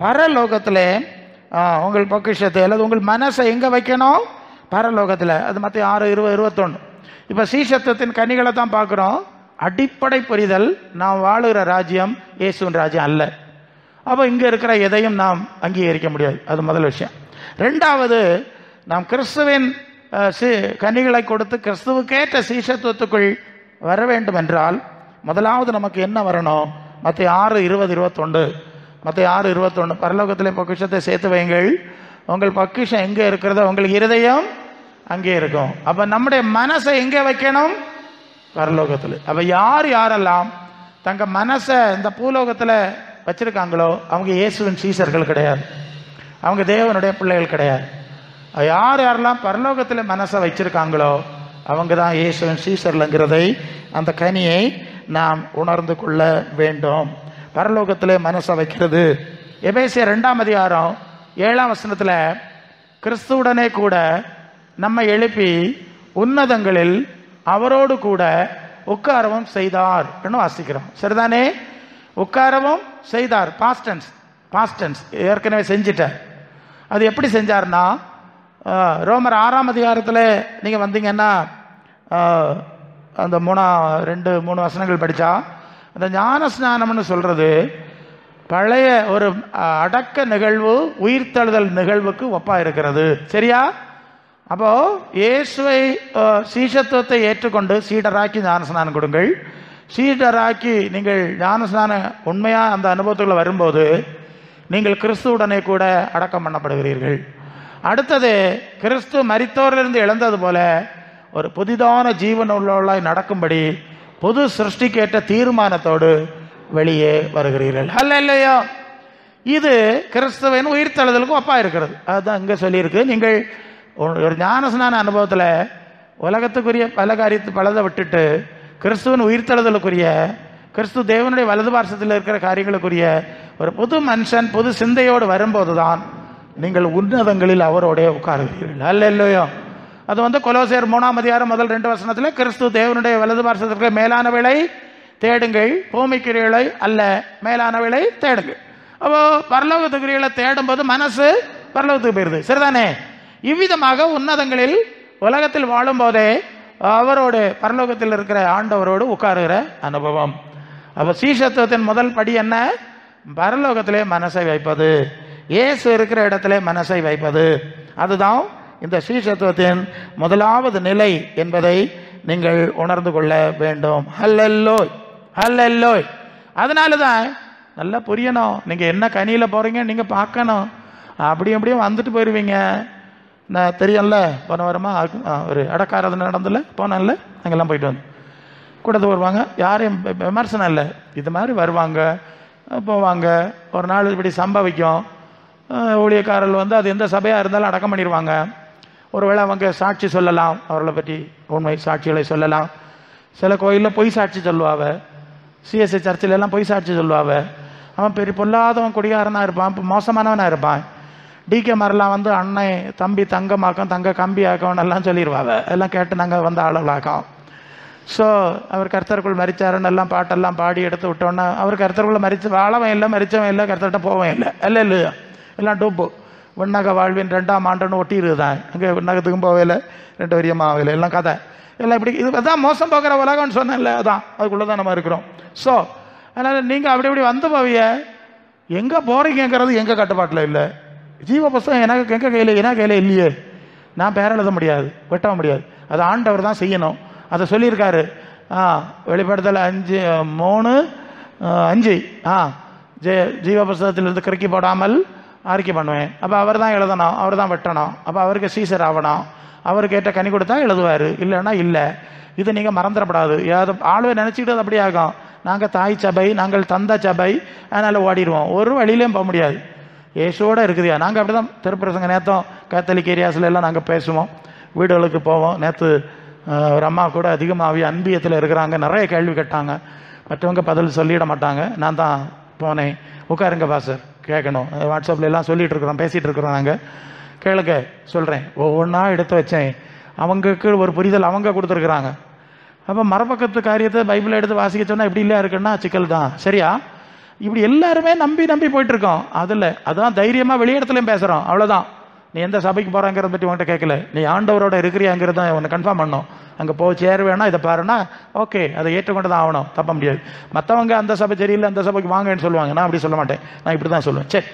பரலோகத்தில் உங்கள் பொக்கிஷத்தை அல்லது உங்கள் மனசை எங்கே வைக்கணும்? பரலோகத்தில். அது மத்திய 6:20-21. இப்போ சீஷத்துவத்தின் கனிகளை தான் பார்க்குறோம். அடிப்படை புரிதல், நாம் வாழுகிற ராஜ்யம் இயேசுவின் ராஜ்யம் அல்ல. அப்போ இங்கே இருக்கிற எதையும் நாம் அங்கீகரிக்க முடியாது. அது முதல் விஷயம். 2வது, நாம் கிறிஸ்துவின் கனிகளை கொடுத்து கிறிஸ்துவுக்கேற்ற சீஷத்துவத்துக்குள் வர வேண்டும் என்றால் முதலாவது நமக்கு என்ன வரணும்? மத்திய 6:20-21. மத்திய 6:21 பரலோகத்திலே பொக்கிஷத்தை சேர்த்து வைங்கள், உங்கள் பொக்கிஷம் எங்கே இருக்கிறதோ உங்களுக்கு இருதயம் அங்கே இருக்கும். அப்போ நம்முடைய மனசை எங்கே வைக்கணும்? பரலோகத்தில். அப்போ யாரெல்லாம் தங்க மனசை இந்த பூலோகத்தில் வச்சிருக்காங்களோ அவங்க இயேசுவின் சீசர்கள் கிடையாது, அவங்க தேவனுடைய பிள்ளைகள் கிடையாது. யாரெல்லாம் பரலோகத்தில் மனசை வச்சிருக்காங்களோ அவங்க தான் இயேசுவின் சீசர்கள்ங்கிறதை, அந்த கனியை நாம் உணர்ந்து கொள்ள வேண்டும். பரலோகத்தில் மனசை வைக்கிறது. எபேசியர் 2ஆம் அதிகாரம் 7ஆம் வசனத்தில் கிறிஸ்துவுடனே கூட நம்மை எழுப்பி உன்னதங்களில் அவரோடு கூட உட்காரவும் செய்தார் என்று வாசிக்கிறோம். சரிதானே? உட்காரவும் செய்தார். பாஸ்டன்ஸ் ஏற்கனவே செஞ்சிட்டார். அது எப்படி செஞ்சார்னா, ரோமர் 6ஆம் அதிகாரத்தில் நீங்கள் வந்தீங்கன்னா அந்த 2-3 வசனங்கள் படித்தா அந்த ஞான ஸ்நானம்னு சொல்கிறது பழைய ஒரு அடக்க நிகழ்வு, உயிர்த்தெழுதல் நிகழ்வுக்கு ஒப்பாக இருக்கிறது. சரியா? அப்போ இயேசுவை சீஷத்துவத்தை ஏற்றுக்கொண்டு சீடராக்கி ஞானஸ்நானம் கொடுங்கள். சீடராக்கி நீங்கள் ஞானஸ்நானம் உண்மையாக அந்த அனுபவத்துக்குள்ள வரும்போது நீங்கள் கிறிஸ்துவுடனே கூட அடக்கம் பண்ணப்படுகிறீர்கள். அடுத்தது, கிறிஸ்து மரித்தோரிலிருந்து எழுந்தது போல ஒரு புதிதான ஜீவன் உள்ளவர்களாய் நடக்கும்படி புது சிருஷ்டிக்கேற்ற தீர்மானத்தோடு வெளியே வருகிறீர்கள். அல்லேலூயா. இது கிறிஸ்துவின் உயிர்த்தெழுதலுக்கு ஒப்பா இருக்கிறது. அதுதான் இங்கே சொல்லியிருக்கு. நீங்கள் ஒரு ஞானஸ்நான அனுபவத்தில் உலகத்துக்குரிய பல பலதை விட்டுட்டு கிறிஸ்துவின் உயிர்த்தெழுதலுக்குரிய, கிறிஸ்து தேவனுடைய வலது பார்சத்தில் இருக்கிற காரியங்களுக்குரிய ஒரு புது மனுஷன் புது சிந்தையோடு வரும்போது தான் நீங்கள் உன்னதங்களில் அவரோடைய உட்காருகிறீர்கள். அல்லேலூயா. அது கொலோசியர் 3:1-2 கிறிஸ்து தேவனுடைய வலது பார்சத்திற்கு மேலானவளை தேடுங்கள், பூமிக்குரியவளை அல்ல, மேலானவளை தேடுங்கள். அப்போ பரலோகத்துக்குரியவளை தேடும்போது மனசு பரலோகத்துக்கு போயிருது. சரிதானே? இவ்விதமாக உன்னதங்களில் உலகத்தில் வாழும் போதே அவரோடு பரலோகத்தில் இருக்கிற ஆண்டவரோடு உட்காருகிற அனுபவம். அப்போ சீஷத்துவத்தின் முதல் படி என்ன? பரலோகத்திலே மனசை வைப்பது, இயேசு இருக்கிற இடத்திலே மனசை வைப்பது. அதுதான் இந்த சீஷத்துவத்தின் முதலாவது நிலை என்பதை நீங்கள் உணர்ந்து கொள்ள வேண்டும். ஹல்லேலூயா, ஹல்லேலூயா. அதனால தான் நல்லா புரியணும். நீங்கள் என்ன கனியில் போகிறீங்க நீங்கள் பார்க்கணும். அப்படியும் வந்துட்டு போயிடுவீங்க. நான் தெரியும்ல, போன வாரமாக ஒரு அடக்காரது நடந்தல போனேன்ல, அங்கெல்லாம் போயிட்டு வந்து கூடது வருவாங்க. யாரையும் விமர்சனம் இல்லை, இது மாதிரி வருவாங்க போவாங்க. ஒரு நாள் இப்படி சம்பவிக்கும். ஊழியக்காரர்கள் அது எந்த சபையாக இருந்தாலும் அடக்கம் பண்ணிடுவாங்க. ஒருவேளை அவங்க சாட்சி சொல்லலாம், அவர்களை பற்றி உண்மை சாட்சிகளை சொல்லலாம். சில கோயிலில் பொய் சாட்சி சொல்லுவாங்க. சிஎஸ்ஐ சர்ச்சில் எல்லாம் பொய் சாட்சி சொல்லுவாங்க. அவன் பெரிய பொல்லாதவன், குடிகாரனாக இருப்பான், மோசமானவனாக இருப்பான். டிகே மாதிரிலாம் அண்ணன் தம்பி தங்கமாக்கம், தங்க கம்பி ஆக்கம்னு எல்லாம் சொல்லிடுவாங்க. எல்லாம் கேட்டு நாங்கள் ஆளுகளாக்கம். ஸோ அவர் கர்த்தருக்குள் மரிச்சாருன்னு எல்லாம் பாட்டெல்லாம் பாடி எடுத்து விட்டோன்னா அவர் கர்த்தருக்குள்ள வாழவன் இல்லை, மரிச்சவன் இல்லை, கர்த்தர்கிட்ட போவன் இல்லை. இல்லையா? எல்லாம் டூப்பு. விண்ணக வாழ்வின் 2ஆம் ஆண்டுன்னு ஒட்டிடுதான். அங்கே விண்ணகத்துக்கும் போகல, 2 வரியமாக ஆகலை, எல்லாம் கதை எல்லாம் இப்படி. இதுதான் மோசம் போகிற உலகம்னு சொன்னேன்ல, அதான் அதுக்குள்ளே தான் நம்ம இருக்கிறோம். ஸோ அதனால் நீங்கள் அப்படி இப்படி போவிய, எங்கே போகிறீங்கிறது எங்கள் கட்டுப்பாட்டில் இல்லை. ஜீவ புஸ்தகம் எனக்கு எங்கள் கையில், என்ன கையில் இல்லையே. நான் பேர் எழுத முடியாது, வெட்ட முடியாது. அது ஆண்டவர் தான் செய்யணும். அதை சொல்லியிருக்காரு. வெளிப்படுத்தல் 5:3-5 ஜீவ புஸ்தகத்திலிருந்து கிறுக்கி போடாமல் அறிக்கை பண்ணுவேன். அப்போ அவர் தான் எழுதணும், அவர் தான் வெட்டணும். அப்போ அவருக்கு சீசர் ஆகணும். அவருக்கு ஏற்ற கனி கொடுத்தா எழுதுவார், இல்லைன்னா இல்லை. இது நீங்கள் மறந்துடப்படாது. ஏதாவது ஆளுவை நினச்சிக்கிட்டு அது அப்படி ஆகும். நாங்கள் தாய் சபை, நாங்கள் தந்த சபை, அதனால் ஓடிடுவோம். ஒரு வழியிலையும் போக முடியாது. ஏசுவோட இருக்குதுயா. நாங்கள் அப்படி தான் திருப்பிரசங்க நேத்தம் கேத்தலிக் ஏரியாஸில் எல்லாம் நாங்கள் பேசுவோம், வீடுகளுக்கு போவோம். நேற்று ஒரு அம்மா கூட அதிகமாகவே அன்பியத்தில் இருக்கிறாங்க, நிறைய கேள்வி கேட்டாங்க. மற்றவங்க பதில் சொல்லிட மாட்டாங்க. நான் தான் போனேன். உட்காருங்க பாஸ்டர், கேட்கணும். வாட்ஸ்அப்பில் எல்லாம் சொல்லிகிட்டு இருக்கிறோம், பேசிகிட்டு இருக்கிறோம். நாங்கள் கேளுங்க சொல்கிறேன். ஒவ்வொன்றா எடுத்து வச்சேன். அவங்களுக்கு ஒரு புரிதல் அவங்க கொடுத்துருக்குறாங்க. அப்போ மரபக்கத்து காரியத்தை பைபிளை எடுத்து வாசிக்க சொன்னால் எப்படி இல்லையா இருக்குன்னா சிக்கல் தான். சரியா? இப்படி எல்லாருமே நம்பி போயிட்டுருக்கோம். அதில் அதான் தைரியமாக வெளியிடத்துலையும் பேசுகிறோம். அவ்வளோதான். நீ எந்த சபைக்கு போகிறாங்கிறத பற்றி உன்கிட்ட கேட்கல, நீ ஆண்டவரோட இருக்கிறியாங்கிறத உன்னை கன்ஃபார்ம் பண்ணணும். அங்கே போய் சேர வேணா, இதை பாருன்னா ஓகே, அதை ஏற்றுக்கொண்டு தான் ஆகணும், தப்ப முடியாது. மற்றவங்க அந்த சபை சரியில்லை, அந்த சபைக்கு வாங்கன்னு சொல்லுவாங்க. நான் அப்படி சொல்ல மாட்டேன், நான் இப்படி தான் சொல்லுவேன். சரி,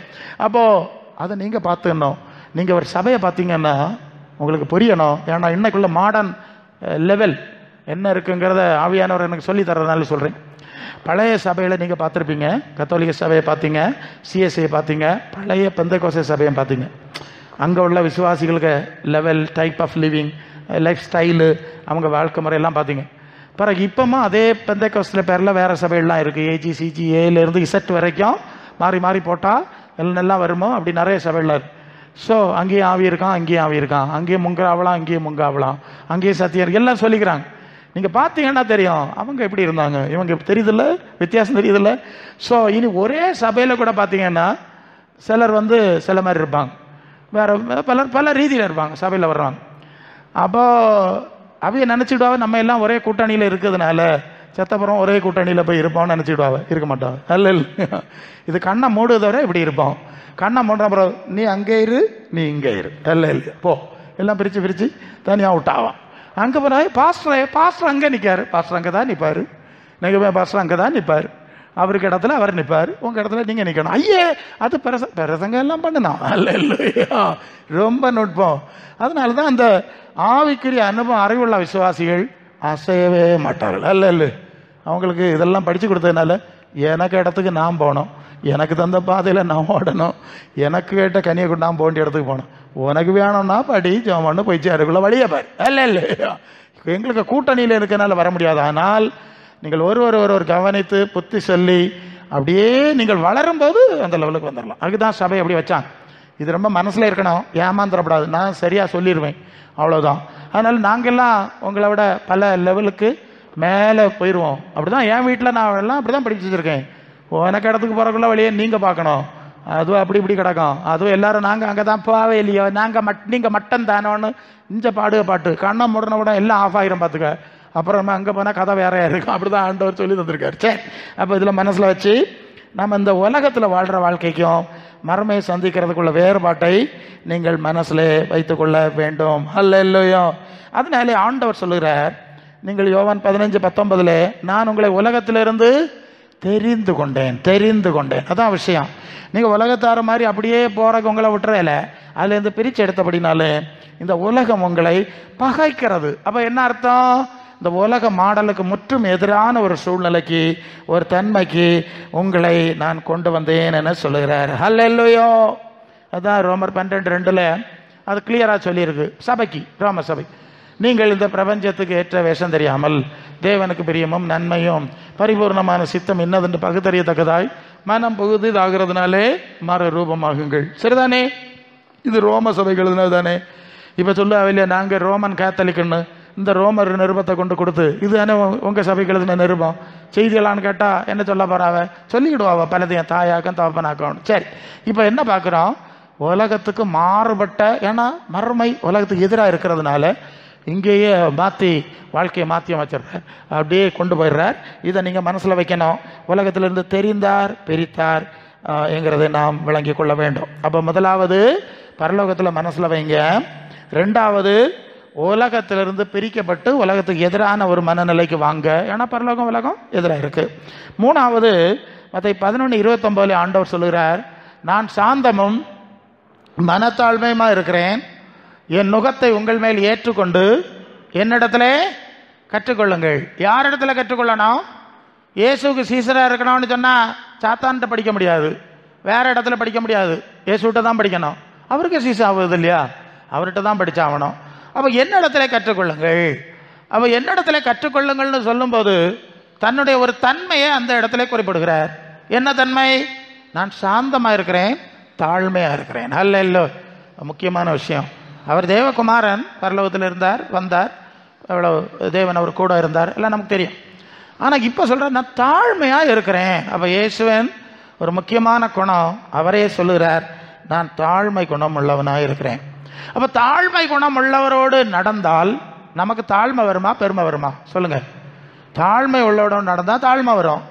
அப்போது அதை நீங்கள் பார்த்துக்கணும். நீங்கள் ஒரு சபையை பார்த்தீங்கன்னா உங்களுக்கு புரியணும். ஏன்னா இன்னைக்குள்ள மாடர்ன் லெவல் என்ன இருக்குங்கிறத ஆவியானவர் எனக்கு சொல்லி தர்றதுனால சொல்கிறேன். பழைய சபையில் நீங்கள் பார்த்துருப்பீங்க, கத்தோலிக்க சபையை பார்த்தீங்க, சிஎஸ்ஐயை பார்த்தீங்க, பழைய பெந்தேகோஸ்தே சபையை பார்த்தீங்க. அங்கே உள்ள விசுவாசிகளுக்கு level, type of living, life style, அவங்க வாழ்க்கை முறையெல்லாம் பார்த்தீங்க. பிறகு இப்போமா அதே பெந்தேகோஸ்தே பேரில் வேறு சபையெல்லாம் இருக்குது. ஏஜி, சிஜி, ஏலேருந்து இசட் வரைக்கும் மாறி போட்டால் எல்லாம் வருமோ அப்படி நிறைய சபையில் இருக்குது. ஸோ அங்கேயும் ஆவி இருக்கான், அங்கேயும் ஆவி இருக்கான், அங்கேயும் முங்காவலாம், அங்கேயும் முங்காவலாம், அங்கேயும் சத்தியம் எல்லாம் சொல்லிக்கிறாங்க. நீங்கள் பார்த்தீங்கன்னா தெரியும் அவங்க எப்படி இருந்தாங்க, இவங்க தெரியுதில்ல, வித்தியாசம் தெரியுதில்ல. ஸோ இனி ஒரே சபையில் கூட பார்த்தீங்கன்னா சிலர் சில மாதிரி இருப்பாங்க, வேறு பல ரீதியில் இருப்பாங்க, சபையில் வர்றாங்க. அப்போது அவைய நினச்சிடுவாங்க நம்ம எல்லாம் ஒரே கூட்டணியில் இருக்கிறதுனால செத்தப்புறம் ஒரே கூட்டணியில் போய் இருப்போம்னு நினச்சிடுவாங்க. இருக்க மாட்டாங்க. அல்ல, இது கண்ணை மூடுவதவரை இப்படி இருப்போம். கண்ணை மூடுற அப்புறம் நீ அங்கே இரு, நீ இங்கே இரு, இல்லையா போ, எல்லாம் பிரித்து தனியாக விட்டாவான். அங்கே போனால் பாஸ்டர் அங்கே நிற்காரு, பாஸ்டர் அங்கே தான் நிற்பார், நீங்கள் பாஸ்டர் அங்கே தான் நிற்பார், அவருக்கு இடத்துல அவர் நிற்பார், உங்கள் இடத்துல நீங்கள் நிற்கணும். ஐயே, அது பிரசங்க எல்லாம் பண்ணணும். இல்லையா, ரொம்ப நுட்பம். அதனால தான் அந்த ஆவிக்குரிய அனுபவம் அறிவுள்ள விசுவாசிகள் அசையவே மாட்டார்கள். அல்ல, அவங்களுக்கு இதெல்லாம் படித்து கொடுத்ததுனால எனக்கு இடத்துக்கு நான் போகணும், எனக்கு தந்த பாதையில் நான் ஓடணும், எனக்கு கேட்ட கனியை கொண்டு நான் போண்டிய இடத்துக்கு போகணும். உனக்கு வேணும்னா படி ஜோமன்னு போய் சேருக்குள்ள வழியே பாரு. இல்லையா, எங்களுக்கு கூட்டணியில் இருக்கனால வர முடியாது. ஆனால் நீங்கள் ஒரு கவனித்து புத்தி சொல்லி அப்படியே நீங்கள் வளரும்போது அந்த லெவலுக்கு வந்துடலாம். அதுதான் சபை அப்படி வச்சாங்க. இது ரொம்ப மனசில் இருக்கணும், ஏமாந்துடப்படாது. நான் சரியாக சொல்லிடுவேன், அவ்வளோதான். அதனால் நாங்கள்லாம் உங்களை விட பல லெவலுக்கு மேலே போயிடுவோம். அப்படி தான் என் வீட்டில் நான் எல்லாம் அப்படி தான் படிச்சு வச்சுருக்கேன். உனக்கு இடத்துக்கு போகிறக்குள்ள வழியே நீங்கள் பார்க்கணும், அதுவும் அப்படி இப்படி கிடக்கும். அதுவும் எல்லாரும் நாங்கள் அங்கே தான் போவே இல்லையோ, நீங்கள் மட்டன் தானோன்னு இஞ்ச பாட்டு கண்ணை முடன கூட எல்லாம் ஆஃப் ஆகிரும் பார்த்துக்க. அப்புறம் அங்கே போனால் கதை வேறையா இருக்கும். அப்படி தான் ஆண்டவர் சொல்லி தந்திருக்காரு. சரி, அப்போ இதில் மனசில் வச்சு நம்ம இந்த உலகத்தில் வாழ்கிற வாழ்க்கைக்கும் மறுமையை சந்திக்கிறதுக்குள்ள வேறுபாட்டை நீங்கள் மனசில் வைத்துக்கொள்ள வேண்டும். அல்லேலூயா. அதனாலே ஆண்டவர் சொல்லுகிறார், நீங்கள் யோவான் 15:19 நான் உங்களை உலகத்திலிருந்து தெரிந்து கொண்டேன். அதான் விஷயம். நீங்கள் உலகத்தார மாதிரி அப்படியே போறக்கு உங்களை விட்டுறல, அதுலேருந்து பிரித்து எடுத்தபடினாலே இந்த உலகம் உங்களை பகைக்கிறது. அப்போ என்ன அர்த்தம்? இந்த உலக மாடலுக்கு முற்றும் எதிரான ஒரு சூழ்நிலைக்கு, ஒரு தன்மைக்கு உங்களை நான் கொண்டு வந்தேன் என சொல்லுகிறார். ஹல்லேலூயா. அதான் ரோமர் 12:2 அது கிளியராக சொல்லியிருக்கு. சபைக்கு, ரோம சபை, நீங்கள் இந்த பிரபஞ்சத்துக்கு ஏற்ற வேஷம் தெரியாமல் தேவனுக்கு பிரியமும் நன்மையும் பரிபூர்ணமான சித்தம் இன்னதென்று பகுத்தறியத்தக்கதாய் மனம் புகுதிதாகிறதுனாலே மறு ரூபமாகுங்கள். சரிதானே? இது ரோம சபைக்கு எழுதுனது தானே. இப்போ சொல்லுவாங்க, நாங்கள் ரோமன் கேத்தலிக்குன்னு இந்த ரோமர் நிருபத்தை கொண்டு கொடுத்து இது தானே உங்கள் சபைக்கு எழுதின நிருபம், செய்திகளான்னு கேட்டால் என்ன சொல்ல போறாவ? சொல்லிக்கிடுவாவ பலதையும் தாயாக்கம் தவப்பனாக்கம். சரி, இப்போ என்ன பார்க்குறோம்? உலகத்துக்கு மாறுபட்ட, ஏன்னா மறுமை உலகத்துக்கு எதிராக இருக்கிறதுனால இங்கேயே வாழ்க்கையை மாற்றி அமைச்சிடுறார், அப்படியே கொண்டு போயிடுறார். இதை நீங்கள் மனசில் வைக்கணும். உலகத்திலிருந்து தெரிந்தார் பிரித்தார் என்கிறதை நாம் விளங்கி கொள்ள வேண்டும். அப்போ முதலாவது பரலோகத்தில் மனசில் வைங்க. ரெண்டாவது, உலகத்திலிருந்து பிரிக்கப்பட்டு உலகத்துக்கு எதிரான ஒரு மனநிலைக்கு வாங்க, ஏன்னா பரலோகம் உலகம் எதிராக இருக்கு. மூணாவது, மத்தேயு 11:29 ஆண்டவர் சொல்லுகிறார், நான் சாந்தமும் மனத்தாழ்மையுமா இருக்கிறேன், என் நுகத்தை உங்கள் மேல் ஏற்றுக்கொண்டு என்னிடத்துல கற்றுக்கொள்ளுங்கள். யார் இடத்துல கற்றுக்கொள்ளணும்? இயேசுக்கு சீசராக இருக்கணும்னு சொன்னால் சாத்தான்கிட்ட படிக்க முடியாது, வேற இடத்துல படிக்க முடியாது, இயேசுகிட்ட தான் படிக்கணும். அவருக்கு சீசா ஆகுது இல்லையா, அவர்கிட்ட தான் படிச்சாகணும். அப்போ என்னிடத்துல கற்றுக்கொள்ளுங்கள். அப்போ என்னிடத்துல கற்றுக்கொள்ளுங்கள்னு சொல்லும்போது தன்னுடைய ஒரு தன்மையை அந்த இடத்துல குறிப்பிடுகிறார். என்ன தன்மை? நான் சாந்தமாக இருக்கிறேன், தாழ்மையாக இருக்கிறேன். அல்ல, முக்கியமான விஷயம். அவர் தேவகுமாரன், பரலோகத்தில் இருந்தார், வந்தார், எவ்வளோ தேவன் அவர் கூட இருந்தார், எல்லாம் நமக்கு தெரியும். ஆனால் இப்போ சொல்கிறார், நான் தாழ்மையாக இருக்கிறேன். அப்போ இயேசுவன் ஒரு முக்கியமான குணம், அவரே சொல்லுகிறார், நான் தாழ்மை குணம் உள்ளவனாக இருக்கிறேன். அப்போ தாழ்மை குணம் உள்ளவரோடு நடந்தால் நமக்கு தாழ்மை வருமா பெருமை வருமா? சொல்லுங்க. தாழ்மை உள்ளவனோடு நடந்தால் தாழ்மை வரும்,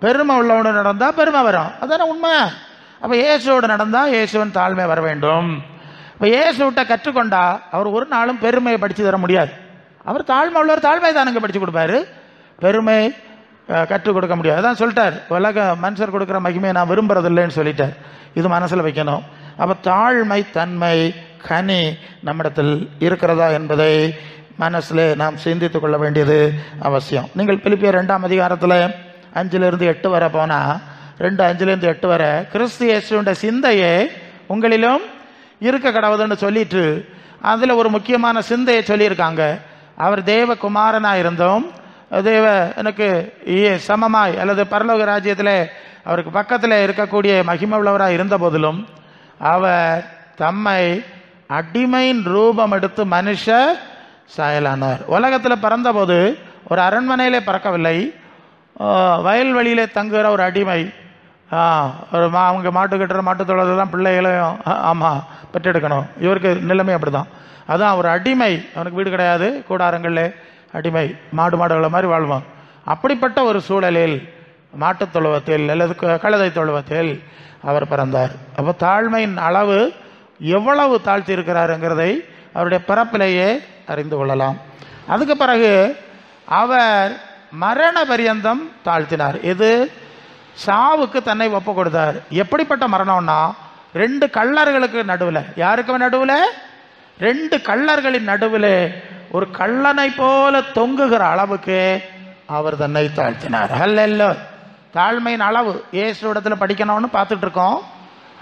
பெருமை உள்ளவனோடு நடந்தால் பெருமை வரும். அதான உண்மை. அப்போ இயேசுவோடு நடந்தால் இயேசுவன் தாழ்மை வர வேண்டும். இப்போ இயேசுவிட்ட கற்றுக்கொண்டா அவர் ஒரு நாளும் பெருமையை படித்து தர முடியாது. அவர் தாழ்மை உள்ளவர் தாழ்மை தானுங்க படித்து கொடுப்பாரு, பெருமை கற்றுக் கொடுக்க முடியாது. அதான் சொல்லிட்டார், உலக மனுஷர் கொடுக்குற மகிமையை நான் விரும்புறதில்லைன்னு சொல்லிட்டார். இது மனசில் வைக்கணும். அப்போ தாழ்மை தன்மை கனி நம்மிடத்தில் இருக்கிறதா என்பதை மனசில் நாம் சிந்தித்து கொள்ள வேண்டியது அவசியம். நீங்கள் பிலிப்பியர் 2 5-8 வரை போனால், 2:5-8 வரை கிறிஸ்து இயேசுவின் சிந்தையே உங்களிலும் இருக்க கடவுதுன்னு சொல்லிட்டு அதில் ஒரு முக்கியமான சிந்தையை சொல்லியிருக்காங்க. அவர் தேவ குமாரனாக இருந்தோம், தேவ எனக்கு சமமாய் அல்லது பரலோக ராஜ்யத்தில் அவருக்கு பக்கத்தில் இருக்கக்கூடிய மகிமை உள்ளவராக இருந்த போதிலும் அவர் தம்மை அடிமையின் ரூபம் எடுத்து மனுஷ சாயலானார். உலகத்தில் பிறந்தபோது ஒரு அரண்மனையிலே பிறக்கவில்லை, வயல்வெளியிலே தங்குகிற ஒரு அடிமை. ஒரு அவங்க மாட்டு கட்டுற மாட்டு தொழிலெல்லாம் பிள்ளைகளையும் ஆமாம் பெற்றெடுக்கணும். இவருக்கு நிலைமை அப்படி தான். அதான் ஒரு அடிமை, அவனுக்கு வீடு கிடையாது, கூடாரங்களில் அடிமை, மாடுகளை மாதிரி வாழ்வான். அப்படிப்பட்ட ஒரு சூழலில் மாட்டுத் தொழுவத்தில் அல்லது கழுதை தொழுவத்தில் அவர் பிறந்தார். அப்போ தாழ்மையின் அளவு எவ்வளவு தாழ்த்தி இருக்கிறாருங்கிறதை அவருடைய பிறப்பிலேயே அறிந்து கொள்ளலாம். அதுக்கு பிறகு அவர் மரண பரியந்தம் தாழ்த்தினார். இது சாவுக்கு தன்னை ஒப்பு கொடுத்தார். எப்படிப்பட்ட மரணம்னா, 2 கள்ளர்களுக்கு நடுவில், யாருக்கு நடுவில்? 2 கள்ளர்களின் நடுவில் ஒரு கள்ளனை போல தொங்குகிற அளவுக்கு அவர் தன்னை தாழ்த்தினார். அல்ல, தாழ்மையின் அளவு இயேசு இடத்துல படிக்கணும்னு பார்த்துட்டு இருக்கோம்.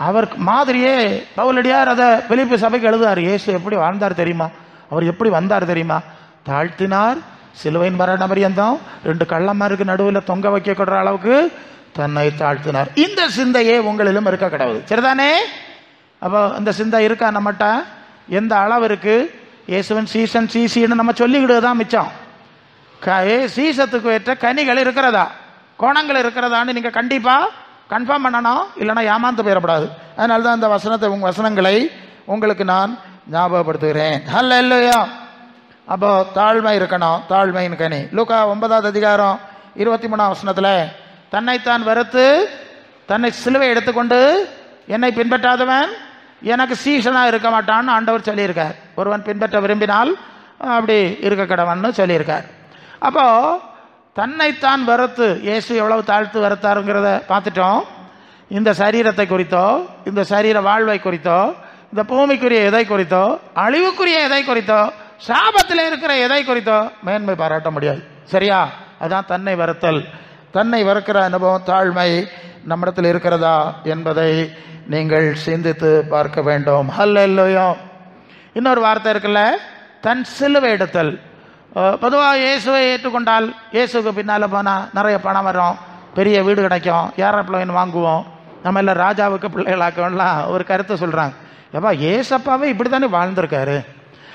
அவர் மாதிரியே பவுலடியார் அதை பிலிப்பி சபைக்கு எழுதுவார். இயேசு எப்படி வாழ்ந்தார் தெரியுமா, அவர் எப்படி வந்தார் தெரியுமா? தாழ்த்தினார், சிலுவையின் மரண பரியந்தம் 2 கள்ளமாருக்கு நடுவில் தொங்க வைக்கப்படுற அளவுக்கு தன்னை தாழ்த்தினார். இந்த சிந்தையே உங்களிலும் இருக்க கடவுள். சரிதானே? அப்போ இந்த சிந்தை இருக்கா நம்மகிட்ட? எந்த அளவு இருக்கு? இயேசுவன் சீசன் சீசின்னு நம்ம சொல்லிக்கிட்டு தான் மிச்சம். சீசத்துக்கு ஏற்ற கனிகள் இருக்கிறதா, கோணங்கள் இருக்கிறதான்னு நீங்கள் கண்டிப்பாக கன்ஃபார்ம் பண்ணணும், இல்லைன்னா ஏமாந்து போயிடப்படாது. அதனால தான் இந்த வசனங்களை உங்களுக்கு நான் ஞாபகப்படுத்துகிறேன். ஹல்லேலூயா. அப்போ தாழ்மை இருக்கணும், தாழ்மையின் கனி. லூக்கா 9:23 தன்னைத்தான் வெறுத்து தன்னை சிலுவை எடுத்துக்கொண்டு என்னை பின்பற்றாதவன் எனக்கு சீசனாக இருக்க மாட்டான்னு ஆண்டவர் சொல்லியிருக்கார். ஒருவன் பின்பற்ற விரும்பினால் அப்படி இருக்க கடவன்னு சொல்லியிருக்கார். அப்போ தன்னைத்தான் வெறுத்து இயேசு எவ்வளவு தாழ்த்து வெறுத்தாருங்கிறத பார்த்துட்டோம். இந்த சரீரத்தை குறித்தோ, இந்த சரீர வாழ்வை குறித்தோ, இந்த பூமிக்குரிய எதை குறித்தோ, அழிவுக்குரிய எதை குறித்தோ, சாபத்தில் இருக்கிற எதை குறித்தோ மேன்மை பாராட்ட முடியாது. சரியா? அதான் தன்னை வெறுத்தல். தன்னை வெறுக்கிற அனுபவம், தாழ்மை நம்மிடத்தில் இருக்கிறதா என்பதை நீங்கள் சிந்தித்து பார்க்க வேண்டும். ஹல்லேலூயா. இன்னொரு வார்த்தை இருக்குல்ல, தன் சிலுவை எடுத்தல். பொதுவாக இயேசுவை ஏற்றுக்கொண்டால், இயேசுக்கு பின்னால் போனால் நிறைய பணம் வரும், பெரிய வீடு கிடைக்கும், ஏரோப்ளேன் வாங்குவோம், நம்ம எல்லாம் ராஜாவுக்கு பிள்ளைகளாக்கலாம் ஒரு கருத்தை சொல்கிறாங்க. எப்பா, ஏசப்பாவே இப்படி தானே வாழ்ந்திருக்காரு,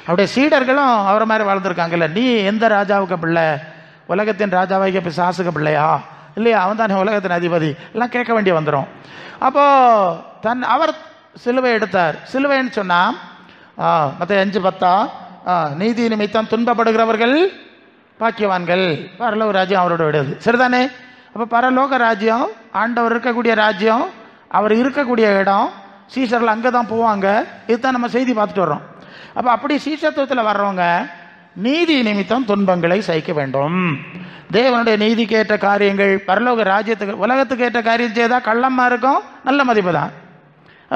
அப்படியே சீடர்களும் அவரை மாதிரி வாழ்ந்திருக்காங்கல்ல, நீ எந்த ராஜாவுக்கு பிள்ளை? உலகத்தின் ராஜாவாகிய பிசாசுக்கு பிள்ளையா? இல்லையா? அவன் தானே உலகத்தின் அதிபதி எல்லாம் கேட்க வேண்டிய வந்துடும். அப்போது அவர் சிலுவை எடுத்தார். சிலுவைன்னு சொன்னால் மற்ற 5:10 நீதி நிமித்தம் துன்பப்படுகிறவர்கள் பாக்கியவான்கள், பரலோக ராஜ்யம் அவரோட விடுது. சரிதானே? அப்போ பரலோக ராஜ்யம், ஆண்டவர் இருக்கக்கூடிய ராஜ்யம், அவர் இருக்கக்கூடிய இடம், சீசர்கள் அங்கே தான் போவாங்க. இதுதான் நம்ம செய்தி பார்த்துட்டு வர்றோம். அப்போ அப்படி சீசத்துவத்தில் வர்றவங்க நீதி நிமித்தம் துன்பங்களை சகிக்க வேண்டும். தேவனுடைய நீதிக்கு ஏற்ற காரியங்கள், பரலோக ராஜ்யத்துக்கு, உலகத்துக்கு ஏற்ற காரியம் செய்தால் கள்ளமாக இருக்கும், நல்ல மதிப்பு தான்.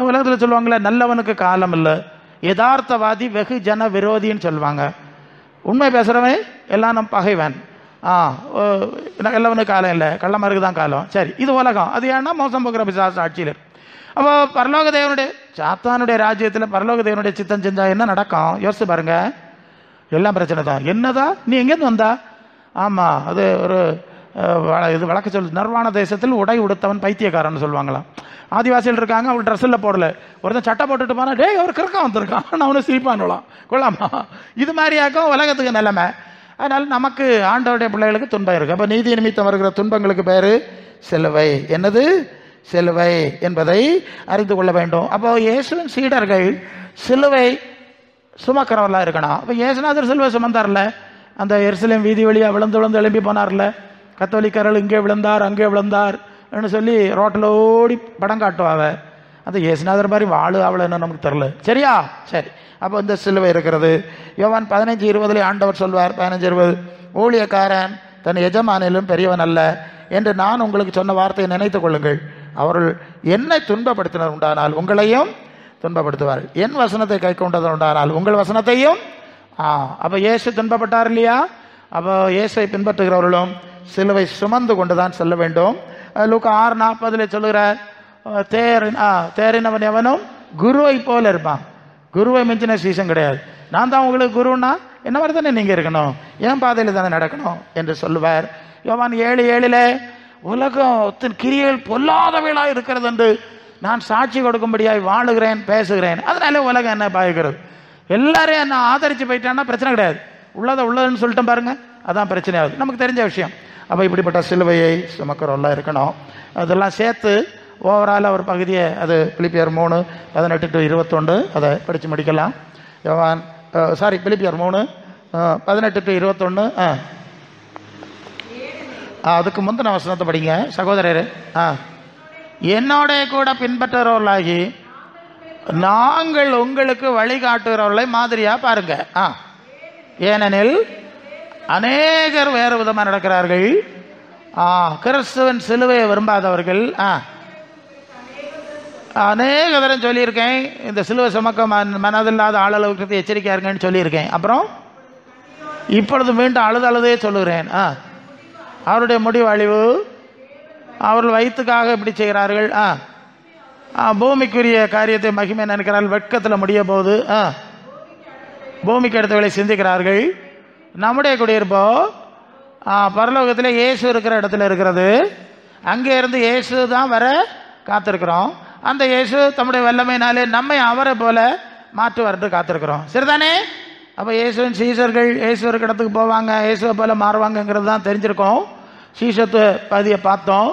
உலகத்தில் சொல்லுவாங்களே, நல்லவனுக்கு காலம் இல்லை, யதார்த்தவாதி வெகு ஜன விரோதின்னு சொல்லுவாங்க. உண்மை பேசுகிறவன் எல்லாம் நம் பகைவன். எல்லாவனுக்கு காலம் இல்லை, கள்ளமருக்கு தான் காலம். சரி, இது உலகம். அது ஏன்னா மோசம் போகிற பிசாசு ஆட்சியில். அப்போ பரலோக தேவனுடைய சாத்தானுடைய ராஜ்யத்தில் பரலோக தேவனுடைய சித்தம் செஞ்சால் என்ன நடக்கும்? யோசிச்சு பாருங்க. எல்லாம் பிரச்சனை தான். என்னதான் நீ எங்கேருந்து வந்தா? ஆமாம், அது ஒரு இது வழக்கு சொல், நர்வான தேசத்தில் உடை உடுத்தவன் பைத்தியக்காரன்னு சொல்லுவாங்களாம். ஆதிவாசிகள் இருக்காங்க, அவங்க ட்ரெஸ் எல்லாம் போடல, ஒருத்தன் சட்டை போட்டுட்டு போனா, டே அவர் கிறுக்கா வந்திருக்கான், நான் அவனு சிரிப்பான்லாம் கொள்ளாமா. இது மாதிரியாக்கும் உலகத்துக்கு நிலைமை. அதனால நமக்கு ஆண்டவருடைய பிள்ளைகளுக்கு துன்பம் இருக்கு. அப்போ நீதி நிமித்தம் வருகிற துன்பங்களுக்கு பேரு சிலுவை. என்னது? சிலுவை என்பதை அறிந்து கொள்ள வேண்டும். அப்போ இயேசுவின் சீடர்கள் சிலுவை சுமக்கிறவர்களாக இருக்கணும். அப்போ இயேசுநாதர் சிலுவை சுமந்தார்ல, அந்த எருசலேம் வீதி வழியாக விழுந்து எழும்பி போனார்ல, கத்தோலிக்கர்கள் இங்கே விழுந்தார் அங்கே விழுந்தார் சொல்லி ரோட்டில் ஓடி படம் காட்டுவாங்க. அந்த இயேசுநாதர் மாதிரி வாழு அவளைன்னு நமக்கு தெரில. சரியா? சரி. அப்போ இந்த சிலுவை இருக்கிறது. யோவான் 15:20 ஆண்டவர் சொல்வார், 15:20, ஊழியக்காரன் தன் எஜமானிலும் பெரியவன் அல்ல என்று நான் உங்களுக்கு சொன்ன வார்த்தையை நினைத்துக் கொள்ளுங்கள். அவர்கள் என்னை துன்பப்படுத்தினர் உண்டானால் உங்களையும் துன்பப்படுத்துவார்கள், என் வசனத்தை கை கொண்டது உண்டானால் உங்கள் வசனத்தையும். அப்போ இயேசு துன்பப்பட்டார் இல்லையா? அப்போ இயேசுவை பின்பற்றுகிறவர்களும் சிலுவை சுமந்து கொண்டு தான் செல்ல வேண்டும். லூக்கா 6:40 சொல்லுகிறார், தேறினவன் எவனும் குருவை போல இருப்பான். குருவை மிஞ்சின சீசன் கிடையாது. நான் தான் உங்களுக்கு குருன்னா என்ன மாதிரி தானே நீங்கள் இருக்கணும், என் பாதையில் தானே நடக்கணும் என்று சொல்லுவார். யோவான் 7:7 உலகத்தின் கிரியைகள் பொல்லாதவைகளாக இருக்கிறது என்று நான் சாட்சி கொடுக்கும்படியாய் வாழுகிறேன் பேசுகிறேன், அதனால உலகம் என்ன பாய்கிறது. எல்லாரையும் என்ன ஆதரித்து போயிட்டான்னா பிரச்சனை கிடையாது, உள்ளதுன்னு சொல்லிட்டேன் பாருங்க, அதான் பிரச்சனையாகுது. நமக்கு தெரிஞ்ச விஷயம். அப்போ இப்படிப்பட்ட சிலுவையை சுமக்கிறவர்களாக இருக்கணும். அதெல்லாம் சேர்த்து ஓவரால் ஒரு பகுதியை, அது பிலிப்பியர் 3:18-21 அதை படித்து முடிக்கலாம். பிலிப்பியர் 3:18-21. அதுக்கு முந்தின வசனத்தை படிங்க சகோதரர். என்னோட கூட பின்பற்றுறவர்களாகி நாங்கள் உங்களுக்கு வழிகாட்டுகிறவர்களை மாதிரியா பாருங்க. ஏனெனில் அநேகர் வேறு விதமாக நடக்கிறார்கள். கிறிஸ்துவின் சிலுவையை விரும்பாதவர்கள். அநேக தரம் சொல்லியிருக்கேன், இந்த சிலுவை சுமக்க மனதில்லாத ஆளளவுக்கு எச்சரிக்கையா இருங்கன்னு சொல்லியிருக்கேன். அப்புறம் இப்பொழுது மீண்டும் அழுதே சொல்லுகிறேன், அவருடைய முடிவு அழிவு. அவர்கள் வயிற்றுக்காக இப்படி செய்கிறார்கள். பூமிக்குரிய காரியத்தை மகிமை நினைக்கிறார்கள், வெட்கத்தில் முடிய போது பூமிக்கு அடுத்தவர்களை சிந்திக்கிறார்கள். நம்முடைய குடியிருப்போ பரலோகத்தில் இயேசு இருக்கிற இடத்துல இருக்கிறது. அங்கே இருந்து இயேசு தான் வர காத்திருக்கிறோம். அந்த இயேசு தம்முடைய வல்லமையினாலே நம்மை அவரை போல மாற்றுவார்ட்டு காத்திருக்கிறோம். சரிதானே? அப்போ இயேசுவின் சீஷர்கள் இயேசு ஒரு இடத்துக்கு போவாங்க, இயேசுவை போல மாறுவாங்கங்கிறது தான் தெரிஞ்சிருக்கோம். சீஷத்துவ பதியை பார்த்தோம்.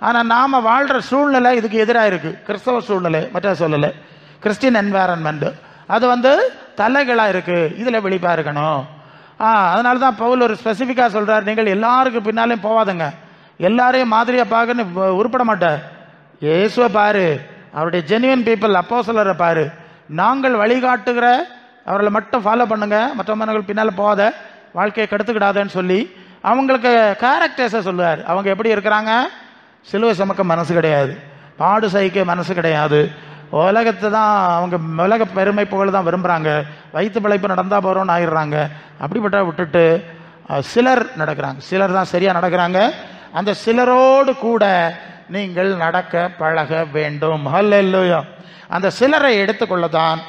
ஆனால் நாம் வாழ்கிற சூழ்நிலை இதுக்கு எதிராக இருக்குது. கிறிஸ்தவ சூழ்நிலை மற்ற சொல்லலை, கிறிஸ்டின் என்வாரன்மெண்ட் அது தலைகளாக இருக்குது. இதில் வெளிப்பாக இருக்கணும். அதனால தான் பவுல் ஒரு ஸ்பெசிஃபிக்காக சொல்கிறார், நீங்கள் எல்லாருக்கும் பின்னாலையும் போவாதுங்க, எல்லாரையும் மாதிரியாக பார்க்கன்னு உருப்பட மாட்டார். இயேசுவை பாரு, அவருடைய ஜென்யூன் பீப்புள் அப்போஸ்தலரை பாரு, நாங்கள் வழிகாட்டுகிற அவர்களை மட்டும் ஃபாலோ பண்ணுங்க, மற்றவர்கள் பின்னால் போகாத, வாழ்க்கையை கெடுத்துக்கிடாதன்னு சொல்லி அவங்களுக்கு கேரக்டர்ஸை சொல்லுவார். அவங்க எப்படி இருக்கிறாங்க? சிலுவை சுமக்க மனசு கிடையாது, பாடு சகிக்க மனசு கிடையாது, உலகத்தை தான் அவங்க உலக பெருமை புகழ் தான் விரும்புகிறாங்க, வயிற்று பிழைப்பு நடந்தால் போகிறோன்னு ஆயிடுறாங்க. அப்படிப்பட்ட விட்டுட்டு சிலர் நடக்கிறாங்க, சிலர் தான் சரியாக நடக்கிறாங்க. அந்த சிலரோடு கூட நீங்கள் நடக்க பழக வேண்டும். ஹல்லேலூயா. அந்த சிலரை எடுத்துக்கொள்ளத்தான்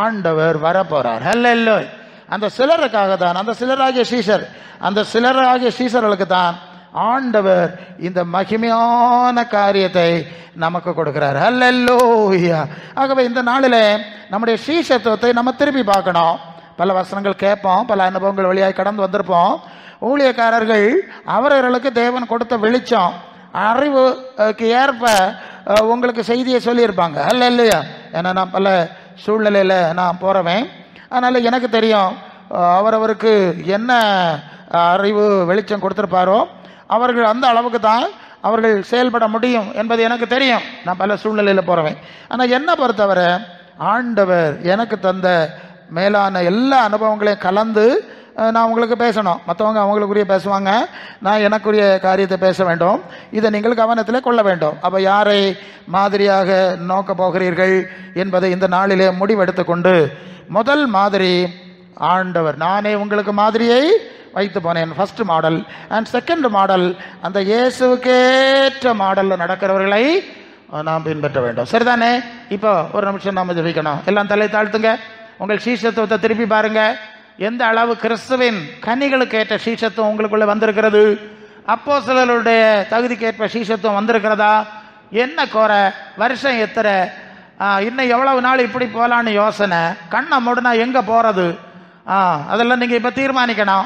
ஆண்டவர் வரப்போறார். ஹல்லேலூயா. அந்த சிலருக்காக தான், அந்த சிலராகிய சீஷர், அந்த சிலராகிய சீஷர்களுக்கு தான் ஆண்டவர் இந்த மகிமையான காரியத்தை நமக்கு கொடுக்கிறார். ஹல்லேலூயா. ஆகவே இந்த நாளில் நம்முடைய சீஷத்துவத்தை நம்ம திருப்பி பார்க்கணும். பல வசனங்கள் கேட்போம், பல அனுபவங்கள் வழியாக கடந்து வந்திருப்போம். ஊழியக்காரர்கள் அவர்களுக்கு தேவன் கொடுத்த வெளிச்சம் அறிவுக்கு ஏற்ப உங்களுக்கு செய்தியை சொல்லியிருப்பாங்க. இல்லையா? ஏன்னா நான் பல சூழ்நிலையில் நான் போகிறவன், அதனால் எனக்கு தெரியும் அவரவருக்கு என்ன அறிவு வெளிச்சம் கொடுத்துருப்பாரோ அவர்கள் அந்த அளவுக்கு தான் அவர்கள் செயல்பட முடியும் என்பது எனக்கு தெரியும். நான் பல சூழ்நிலையில் போகிறவன். ஆனால் என்னை பொறுத்தவரை ஆண்டவர் எனக்கு தந்த மேலான எல்லா அனுபவங்களையும் கலந்து நான் உங்களுக்கு பேசணும். மற்றவங்க அவங்களுக்குரிய பேசுவாங்க, நான் எனக்குரிய காரியத்தை பேச வேண்டும். இதை நீங்கள் கவனத்தில் கொள்ள வேண்டும். அப்போ யாரை மாதிரியாக நோக்க போகிறீர்கள் என்பதை இந்த நாளிலே முடிவெடுத்து கொண்டு, முதல் மாதிரி ஆண்டவர், நானே உங்களுக்கு மாதிரியை வைத்து போனேன், first model. And second model, அந்த இயேசுக்கேற்ற மாடலில் நடக்கிறவர்களை நாம் பின்பற்ற வேண்டும். சரிதானே? இப்போ ஒரு நிமிஷம் நாம் ஜெபிக்கணும். எல்லாம் தலை தாழ்த்துங்க, உங்கள் சீஷத்துவத்தை திருப்பி பாருங்க. எந்த அளவு கிறிஸ்துவின் கனிகளுக்கு ஏற்ற சீஷத்துவம் உங்களுக்குள்ள வந்திருக்கிறது? அப்போஸ்தலருடைய தகுதிக்கேற்ப சீஷத்துவம் வந்திருக்கிறதா? என்ன குறை? வருஷம் எத்தனை? இன்னும் எவ்வளவு நாள் இப்படி போகலான்னு யோசனை, கண்ணை மூடுனா எங்கே போகிறது? அதெல்லாம் நீங்கள் இப்போ தீர்மானிக்கணும்.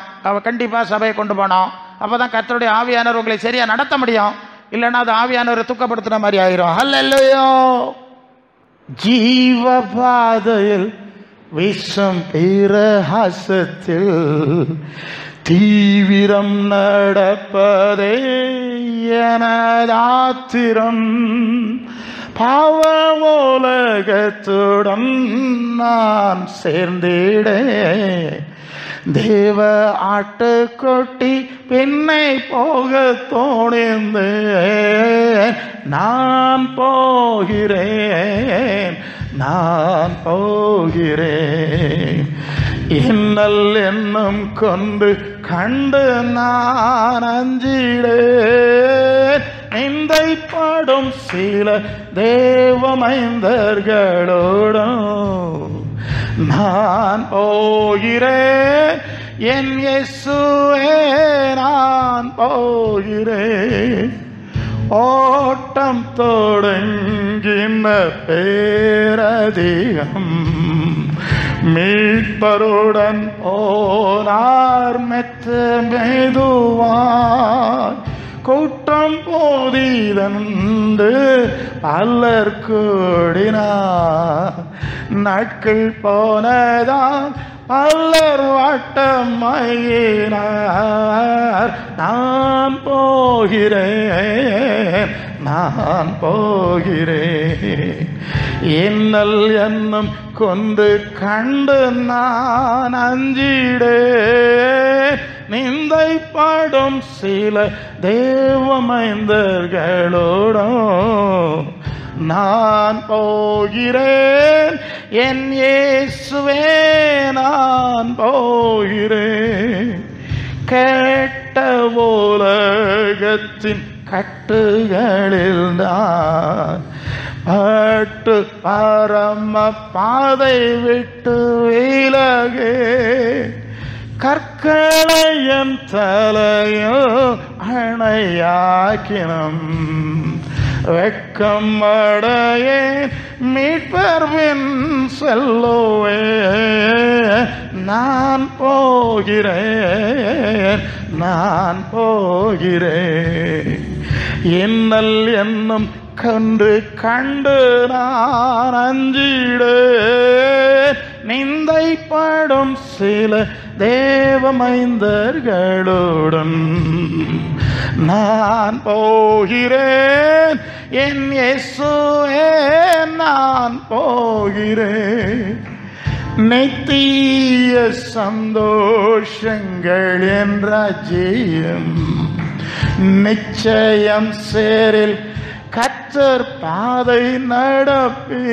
கண்டிப்பாக சபையை கொண்டு போனோம், அப்போ தான் கர்த்தருடைய ஆவியானவர் உங்களை சரியாக நடத்த முடியும். இல்லைன்னா அது ஆவியானவரை துக்கப்படுத்துன மாதிரி ஆயிரும். ஹல்லேலூயா. ஜீவ பாதையில் விஷம் பிரகாசத்தில் தீவிரம் நடப்பதே எனதாத்திரம், பாவ உலகத்துடன் நான் சேர்ந்திட தேவ ஆட்டுக்குட்டி பின்னை போக தோணிந்து நான் போகிறேன், நான் போகிறேன். இன்னல் என்னும் கொண்டு கண்டு நான் அஞ்சிடேன், நிந்தை பாடும் சில தேவமைந்தர்களோடும் நான் போகிறேன். என் இயேசுவே நான் போகிறேன். ஓட்டம் தொடங்கின பேரதிகம் மீட்பருடன் போனார் மெத்த மெதுவான், கூட்டம் போதிதண்டு பலர் கூடினார், நாட்கள் போனதான் பலர் வாட்டமாயினார். நான் போகிறேன், நான் போகிறேன். இன்னல் என்னும் கொண்டு கண்டு நான் அஞ்சிடேன், நிந்தை பாடும் சில தேவமைந்தர்களோடும் நான் போகிறேன். என் இயேசுவே நான் போகிறேன். கேட்ட உலகத்தின் கட்டுகளில் நான் பட்டு பரம பாதை விட்டு விலகே, கற்களை என் தலையில் அணையாக்கினம் வெக்கம் அடையேன் மீட்பர்வின் செல்லுவே நான் போகிறேன் என்னல் என்னும் கண்டு கண்டு நான் அஞ்சிடேன் நிந்தைப்படும் சில தேவமைந்தர்களுடன் நான் போகிறேன் என் இயேசுவே நான் போகிறேன் நித்திய சந்தோஷங்கள் என் ராஜ்யம் நிச்சயம் சேரில் கர்த்தர் பாதை நடப்பே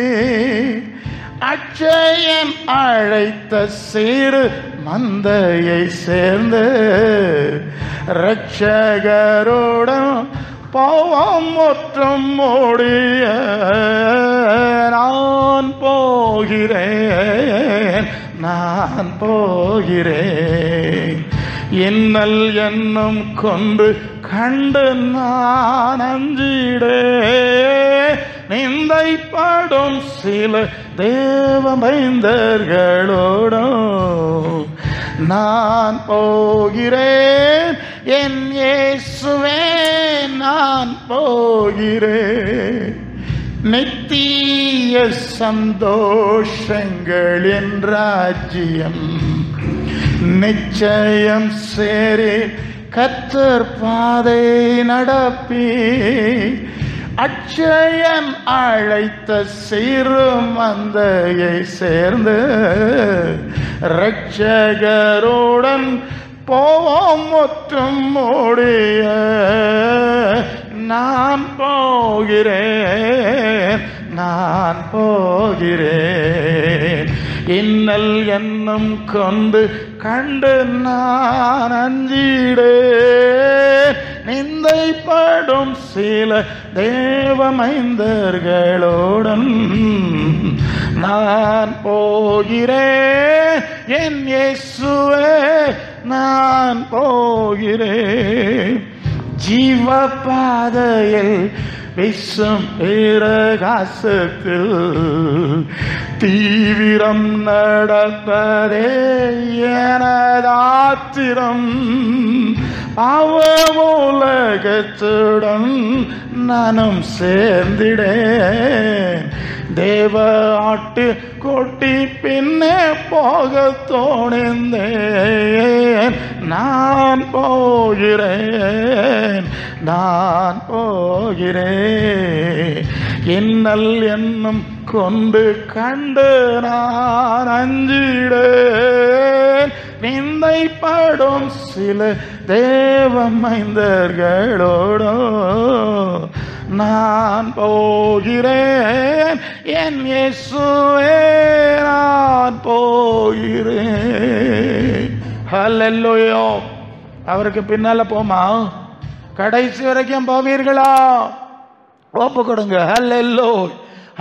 அட்சயன் அழைத்த சிறு மந்தையை சேர்ந்து இரட்சகருடன் பாவம் முற்றும் மூடிய நான் போகிறேன் என்னல் என்னும் கொண்டு கண்டு நான் அஞ்சிடே நிந்தைப்படும் சில தேவமைந்தர்களோடும் நான் போகிறேன் என் இயேசுவே நான் போகிறேன் நித்திய சந்தோஷங்கள் என் ராஜ்யம் நிச்சயம் சேரே கர்த்தர் பாதை நடப்பி அட்சயன் அழைத்த சிறு மந்தையை சேர்ந்து இரட்சகருடன் போவோம் முற்றும் மூடிய நான் போகிறேன் இன்னல் என்னும் கொண்டு கண்டு நான் அஞ்சிடே நிந்தைப்படும் சில தேவமைந்தர்களுடன் நான் போகிறேன் என் இயேசுவே நான் போகிறேன் ஜீவ பாதையில் விசும் பிரகாசத்தில் தீவிரம் நடப்பதே எனதாத்திரம் உலகத்துடன் நானும் சேர்ந்திடேன் தேவ ஆட்டு கொட்டி பின்னே போக தோணிந்தேன் நான் போகிறேன் என்னல் என்னும் கொண்டு கண்டு நான் அஞ்சிடேன் நிந்தைப்படும் சில தேவமைந்தர்களோடோ நான் போகிறேன் என் இயேசுவே நான் போகிறேன். ஹல்லேலூயா. அவருக்கு பின்னால போமா? கடைசி வரைக்கும் போவீர்களா? ஒப்பு கொடுங்க. ஹல்லேலூயா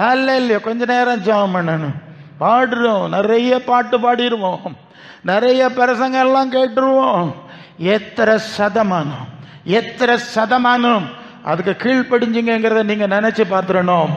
ஹல்லேலூயா. கொஞ்ச நேரம் ஜெபம் பண்ணணும். பாடுறோம், நிறைய பாட்டு பாடிடுவோம், நிறைய பிரசங்க எல்லாம் கேட்டுருவோம். எத்தனை சதமானம் அதுக்கு கீழ்ப்படிஞ்சுங்கிறத நீங்க நினைச்சு பார்த்துடணும்.